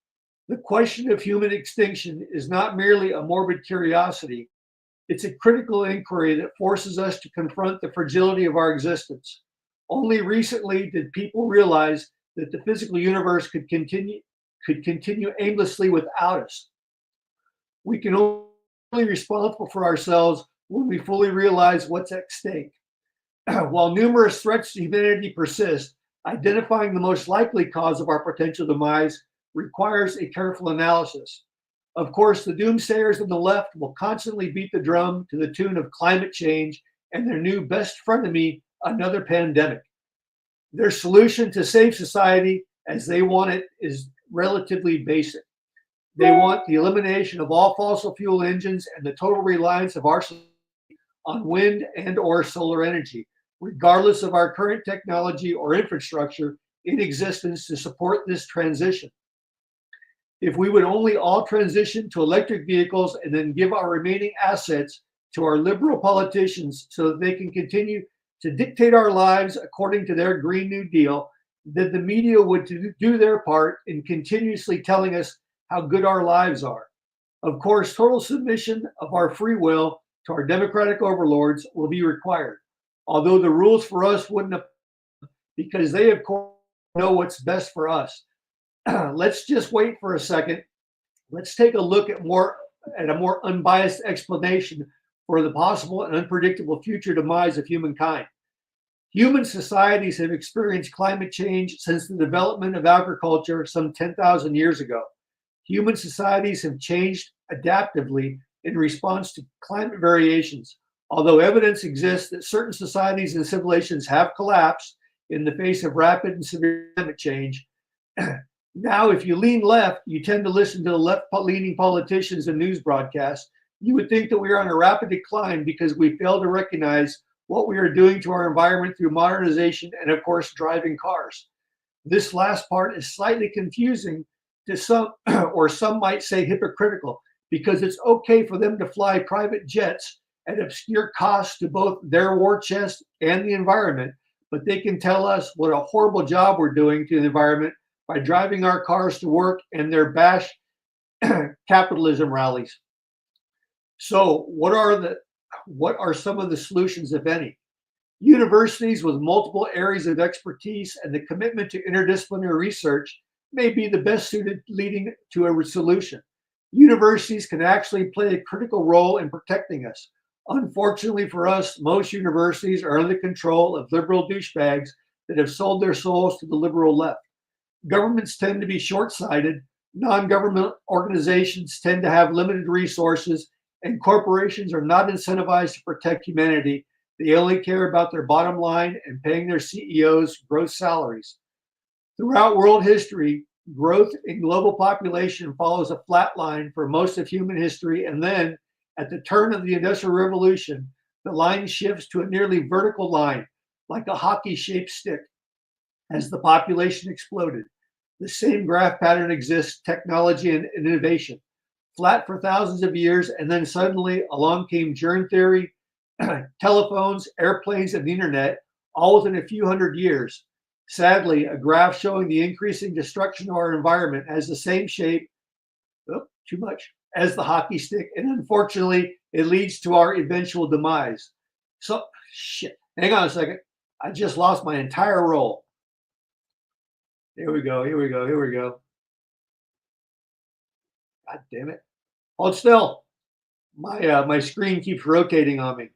The question of human extinction is not merely a morbid curiosity, it's a critical inquiry that forces us to confront the fragility of our existence. Only recently did people realize that the physical universe could continue aimlessly without us. We can only be responsible for ourselves when we fully realize what's at stake. While numerous threats to humanity persist, identifying the most likely cause of our potential demise requires a careful analysis. Of course, the doomsayers on the left will constantly beat the drum to the tune of climate change and their new best frenemy, another pandemic. Their solution to save society as they want it is relatively basic. They want the elimination of all fossil fuel engines and the total reliance of our society on wind and or solar energy, regardless of our current technology or infrastructure in existence to support this transition. If we would only all transition to electric vehicles and then give our remaining assets to our liberal politicians so that they can continue to dictate our lives according to their Green New Deal, then the media would do their part in continuously telling us how good our lives are. Of course, total submission of our free will to our democratic overlords will be required, although the rules for us wouldn't apply because they, of course, know what's best for us. Let's just wait for a second. Let's take a look at a more unbiased explanation for the possible and unpredictable future demise of humankind. Human societies have experienced climate change since the development of agriculture some 10,000 years ago. Human societies have changed adaptively in response to climate variations, although evidence exists that certain societies and civilizations have collapsed in the face of rapid and severe climate change. Now, if you lean left, you tend to listen to the left-leaning politicians and news broadcasts. You would think that we are on a rapid decline because we fail to recognize what we are doing to our environment through modernization and, of course, driving cars. This last part is slightly confusing to some, or some might say hypocritical, because it's okay for them to fly private jets at obscure costs to both their war chest and the environment, but they can tell us what a horrible job we're doing to the environment by driving our cars to work and their bash capitalism rallies. So what are some of the solutions, if any? Universities with multiple areas of expertise and the commitment to interdisciplinary research may be the best suited leading to a solution. Universities can actually play a critical role in protecting us. Unfortunately for us, most universities are under the control of liberal douchebags that have sold their souls to the liberal left. Governments tend to be short-sighted, non-government organizations tend to have limited resources, and corporations are not incentivized to protect humanity. They only care about their bottom line and paying their CEOs gross salaries. Throughout world history, growth in global population follows a flat line for most of human history, and then, at the turn of the Industrial Revolution, the line shifts to a nearly vertical line, like a hockey-shaped stick, as the population exploded. The same graph pattern exists, technology and innovation. Flat for thousands of years, and then suddenly along came germ theory, telephones, airplanes, and the internet, all within a few hundred years. Sadly, a graph showing the increasing destruction of our environment has the same shape, too much, as the hockey stick, and unfortunately, it leads to our eventual demise. So, shit, hang on a second. I just lost my entire roll. Here we go. God damn it. Hold still. My screen keeps rotating on me.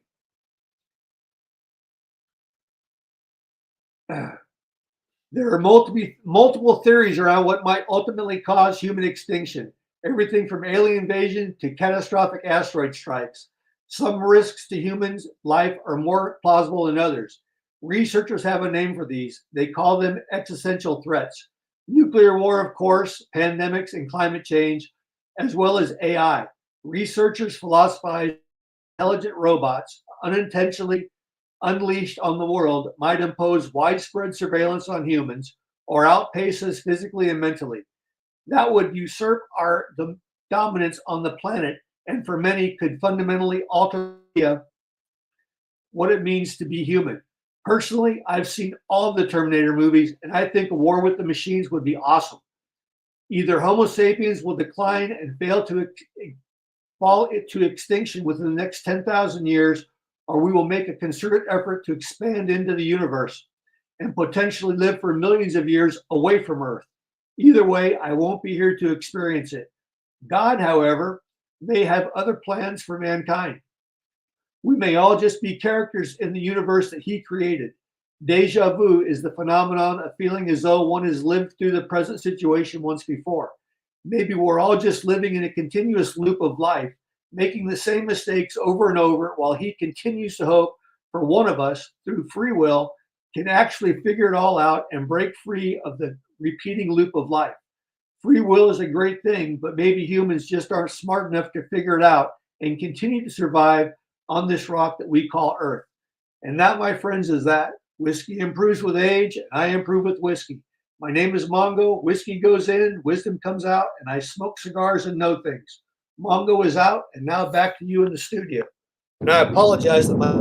There are multiple theories around what might ultimately cause human extinction. Everything from alien invasion to catastrophic asteroid strikes. Some risks to humans' life are more plausible than others. Researchers have a name for these. They call them existential threats. Nuclear war, of course, pandemics, and climate change, as well as AI. Researchers philosophize intelligent robots, unintentionally unleashed on the world, might impose widespread surveillance on humans or outpace us physically and mentally. That would usurp the dominance on the planet, and for many could fundamentally alter what it means to be human. Personally, I've seen all of the Terminator movies, and I think a war with the machines would be awesome. Either Homo sapiens will decline and fall to extinction within the next 10,000 years, or we will make a concerted effort to expand into the universe and potentially live for millions of years away from Earth. Either way, I won't be here to experience it. God, however, may have other plans for mankind. We may all just be characters in the universe that he created. Deja vu is the phenomenon of feeling as though one has lived through the present situation once before. Maybe we're all just living in a continuous loop of life, making the same mistakes over and over, while he continues to hope for one of us, through free will, can actually figure it all out and break free of the repeating loop of life. Free will is a great thing, but maybe humans just aren't smart enough to figure it out and continue to survive on this rock that we call Earth. And that, my friends, is that. Whiskey improves with age, and I improve with whiskey. My name is Mongo. Whiskey goes in, wisdom comes out, and I smoke cigars and know things. Mongo is out, and now back to you in the studio. And I apologize that my...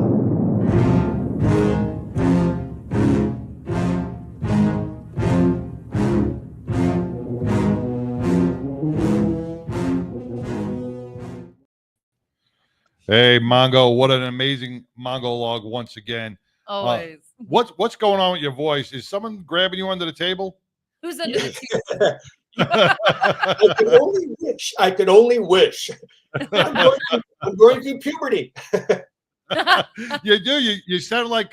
Hey, Mongo, what an amazing Mongo log once again. Always. What's going on with your voice? Is someone grabbing you under the table? Who's under the table? I could only wish. I'm going through puberty. You do. You sound like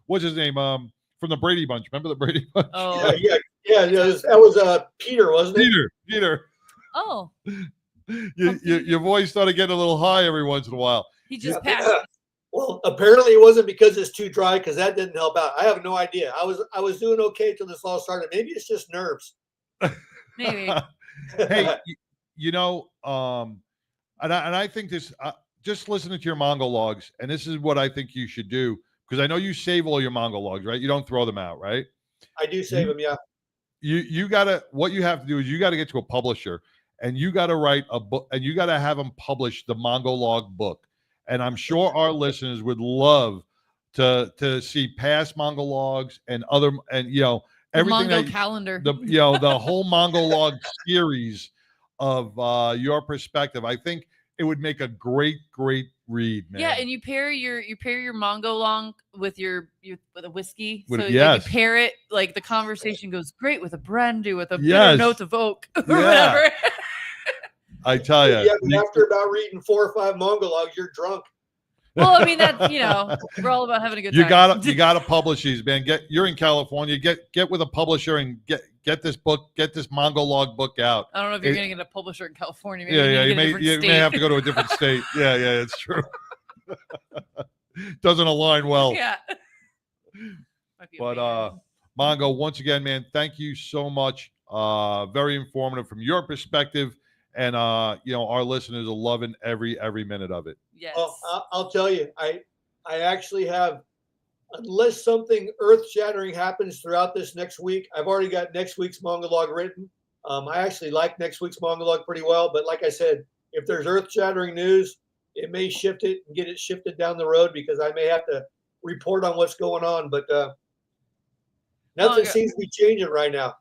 what's his name? From the Brady Bunch. Remember the Brady Bunch? Oh, yeah. That was Peter, wasn't it? Peter. Oh. Your voice started getting a little high every once in a while. He just passed. Well, apparently it wasn't because it's too dry, because that didn't help out. I have no idea. I was doing okay till this all started. Maybe it's just nerves. Maybe. Hey, and I think this. Just listening to your Mongo logs, and this is what I think you should do, because I know you save all your Mongo logs, right? You don't throw them out, right? I do save them, yeah. You gotta. What you have to do is you got to get to a publisher, and you got to write a book, and you got to have them publish the Mongo log book. And I'm sure our listeners would love to see past Mongo logs and other, and everything. Mongo calendar. The whole Mongo log series of your perspective. I think it would make a great read, man. Yeah, and you pair your Mongo log with with a whiskey. So yes. you pair it, like the conversation goes great with a brandy, with a bitter note of oak, or whatever. I tell you. Yeah, but after about reading 4 or 5 Mongo logs, you're drunk. Well, I mean, that's, we're all about having a good time. You gotta publish these, man. You're in California. Get with a publisher and get this book, get this Mongo log book out. I don't know if you're gonna get a publisher in California. Maybe you may have to go to a different state. Yeah, it's true. Doesn't align well. Yeah. But Mongo, once again, man, thank you so much. Very informative from your perspective. And our listeners are loving every minute of it. Yes. Well, I'll tell you, I actually have, unless something earth-shattering happens throughout this next week, I've already got next week's Mongo log written. I actually like next week's Mongo log pretty well, but like I said, if there's earth-shattering news, it may shift it and get it shifted down the road, because I may have to report on what's going on. But nothing seems to be changing right now.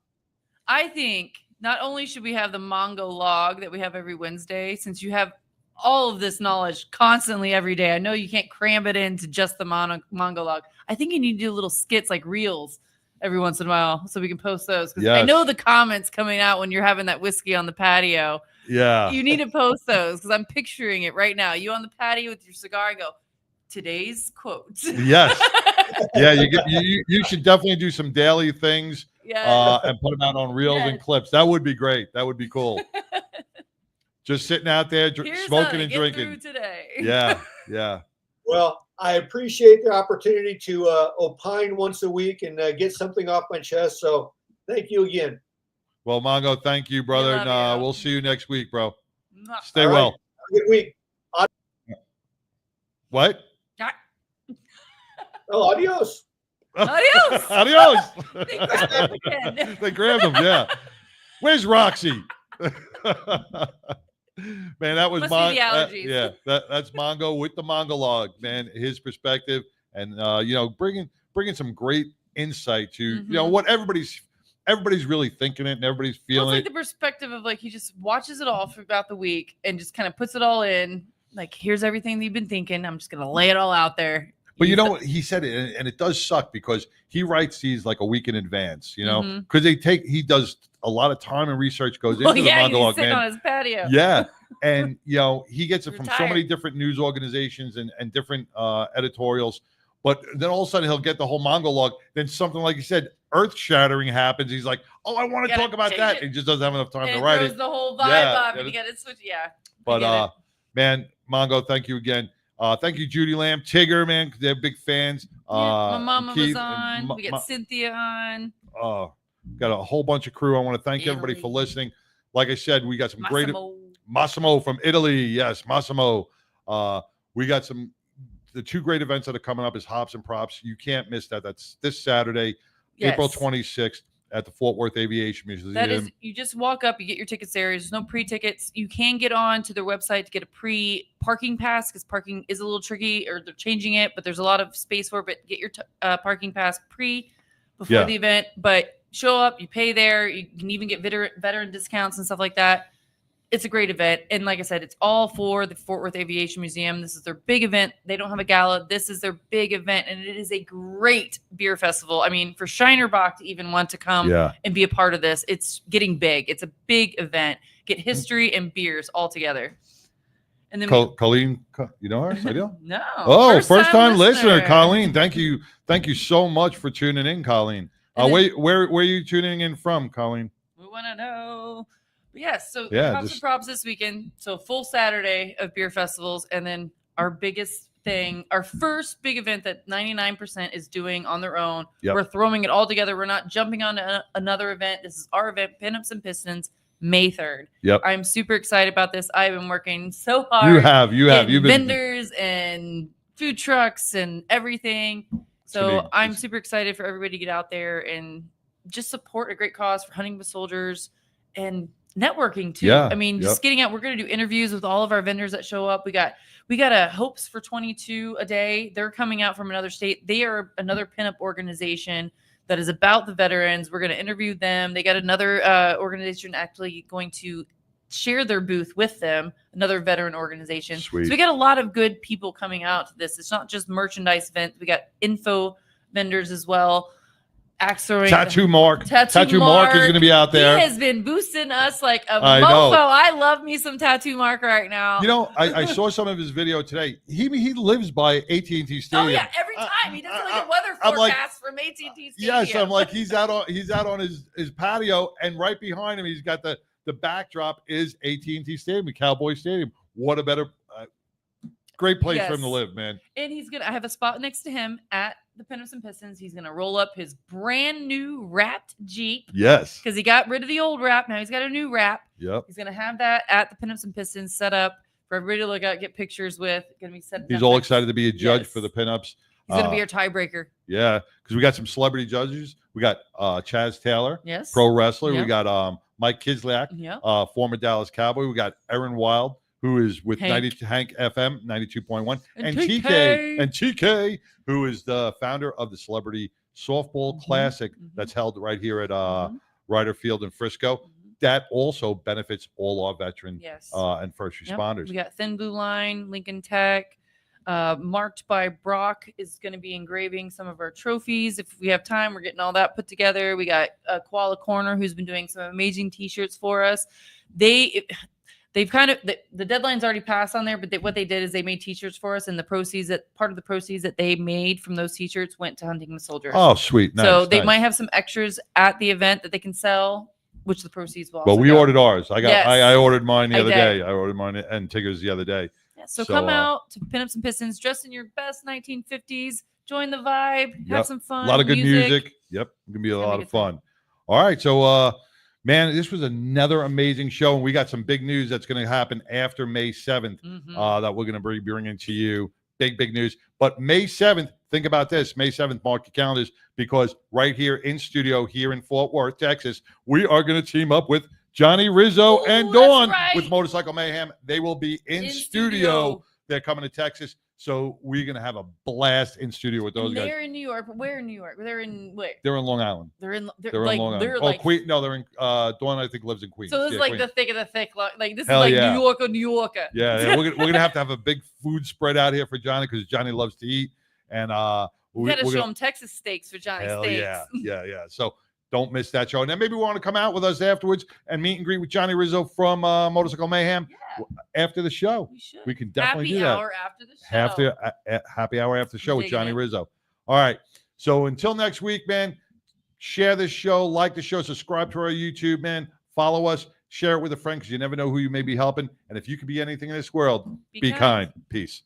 I think not only should we have the Mongo log that we have every Wednesday, since you have all of this knowledge constantly every day. I know you can't cram it into just the Mongo log. I think you need to do little skits like reels every once in a while so we can post those. Because I know the comments coming out when you're having that whiskey on the patio. Yeah. You need to post those, because I'm picturing it right now. You on the patio with your cigar and go, today's quote. Yes. Yeah, you should definitely do some daily things. And put them out on reels and clips. That would be great. That would be cool. Just sitting out there smoking and drinking today. Yeah. Well, I appreciate the opportunity to opine once a week and get something off my chest. So thank you again. Well, Mongo, thank you, brother. And we'll see you next week, bro. Stay well. Have a good week. What? Oh, adios. Adios. Adios. They grabbed him again. They grabbed him, yeah. Where's Roxy? Man, that was Mongo. That's Mongo with the Mongo log, man. His perspective, and bringing bringing some great insight to you know what everybody's really thinking it and everybody's feeling it's like it. the perspective of like he just watches it all throughout the week and just kind of puts it all in. Like, here's everything that you've been thinking. I'm just gonna lay it all out there. But you know what he said, and it does suck because he writes these like a week in advance, you know, because he does a lot of time and research goes into the monologue, he's sitting man. on his patio. Yeah, and you know he gets it from so many different news organizations and different editorials. But then all of a sudden he'll get the whole monologue. Then something like you said, earth shattering happens. He's like, "Oh, I want to talk about that." And he just doesn't have enough time to write it. The whole vibe up, and you got it switch. Yeah. But man, Mongo, thank you again. Thank you, Judy Lamb, Tigger, man, they're big fans. My mama was on. We got Cynthia on. Got a whole bunch of crew. I want to thank everybody for listening. Like I said, we got some great Massimo from Italy. Yes, Massimo. We got the 2 great events that are coming up is Hops and Props. You can't miss that. That's this Saturday, April 26th. At the Fort Worth Aviation Museum. That is, you just walk up, you get your tickets there. There's no pre-tickets. You can get on to their website to get a pre-parking pass because parking is a little tricky, or they're changing it, but there's a lot of space for it. But get your parking pass before the event. But show up, you pay there. You can even get veteran discounts and stuff like that. It's a great event. And like I said, it's all for the Fort Worth Aviation Museum. This is their big event. They don't have a gala. This is their big event. And it is a great beer festival. I mean, for Shinerbach to even want to come and be a part of this, it's getting big. It's a big event. Get history and beers all together. And then Colleen, you know her? I do? No. Oh, first time listener. Colleen, thank you. Thank you so much for tuning in, Colleen. Where are you tuning in from, Colleen? We want to know. Yes, so Hops and Props this weekend. So full Saturday of beer festivals, and then our biggest thing, our first big event that 99% is doing on their own. We're throwing it all together. We're not jumping on another event. This is our event, Pinups and Pistons, May 3rd. I'm super excited about this. I've been working so hard. You have. You've been vendors and food trucks and everything. So I'm super excited for everybody to get out there and just support a great cause for Hunting with Soldiers and networking too. I mean, just getting out. We're going to do interviews with all of our vendors that show up. We got a Hopes for 22 a day. They're coming out from another state. They are another pinup organization that is about the veterans. We're going to interview them. They got another organization actually going to share their booth with them, another veteran organization. Sweet. So we got a lot of good people coming out to this. It's not just merchandise events. We got info vendors as well. Axe throwing. Tattoo Mark is going to be out there. He has been boosting us like a mofo. I love me some Tattoo Mark right now. You know, I saw some of his video today. He lives by AT&T Stadium. Oh yeah, every time he does like a weather forecast from AT&T Stadium. Yes, I'm like he's out on his patio, and right behind him he's got the backdrop is AT&T Stadium, the Cowboy Stadium. What a better great place for him to live, man. And I have a spot next to him at the Pinups and Pistons. He's going to roll up his brand new wrapped Jeep. Yes. Because he got rid of the old wrap. Now he's got a new wrap. Yep. He's going to have that at the Pinups and Pistons set up for everybody to look at, get pictures with. Going to be set. He's all excited to be a judge for the Pinups. He's going to be our tiebreaker. Yeah. Because we got some celebrity judges. We got Chaz Taylor. Yes. Pro wrestler. Yep. We got Mike Kislyak. Yep. Former Dallas Cowboy. We got Aaron Wild, who is with Hank FM 92.1, and TK, who is the founder of the Celebrity Softball Classic that's held right here at Ryder Field in Frisco. That also benefits all our veterans and first responders. We got Thin Blue Line, Lincoln Tech. Marked by Brock is going to be engraving some of our trophies. If we have time, we're getting all that put together. We got Koala Corner, who's been doing some amazing T-shirts for us. They've kind of the deadline's already passed on there, but what they did is they made T-shirts for us, and part of the proceeds that they made from those T-shirts went to Hunting the Soldiers. Oh, sweet! Nice, so they might have some extras at the event that they can sell, which the proceeds will. Well, we ordered ours. I ordered mine the other day. I ordered mine and Tigger's the other day. Yeah, so come out to Pinups and Pistons, dressed in your best 1950s. Join the vibe, have some fun. A lot of good music. Yep, it's gonna be a lot of fun. All right, so. Man, this was another amazing show, and we got some big news that's going to happen after May 7th that we're going to be bringing to you. Big news. But May 7th, think about this. May 7th, mark your calendars, because right here in studio here in Fort Worth, Texas, we are going to team up with Johnny Rizzo and Dawn with Motorcycle Mayhem. They will be in studio. They're coming to Texas. So we're gonna have a blast in studio with those And guys. they're in New York. But where in New York? They're in where? They're in Long Island. They're in They're like, in Long Island. they're Oh, like Queen. No, they're in. Dawn, I think, lives in Queens. So this is Yeah, like Queens. the thick of the thick. Like this Hell is like yeah. New Yorker. Yeah, we're gonna have a big food spread out here for Johnny because Johnny loves to eat, and We got to show him Texas steaks for Johnny hell Steaks. yeah. So don't miss that show. And then maybe we want to come out with us afterwards and meet and greet with Johnny Rizzo from Motorcycle Mayhem after the show. We can definitely Happy do that. hour after the show. Happy hour after the show with Digging Johnny it. Rizzo. All right. So until next week, man, share this show, like the show, subscribe to our YouTube, man. Follow us, share it with a friend because you never know who you may be helping. And if you could be anything in this world, be kind. Peace.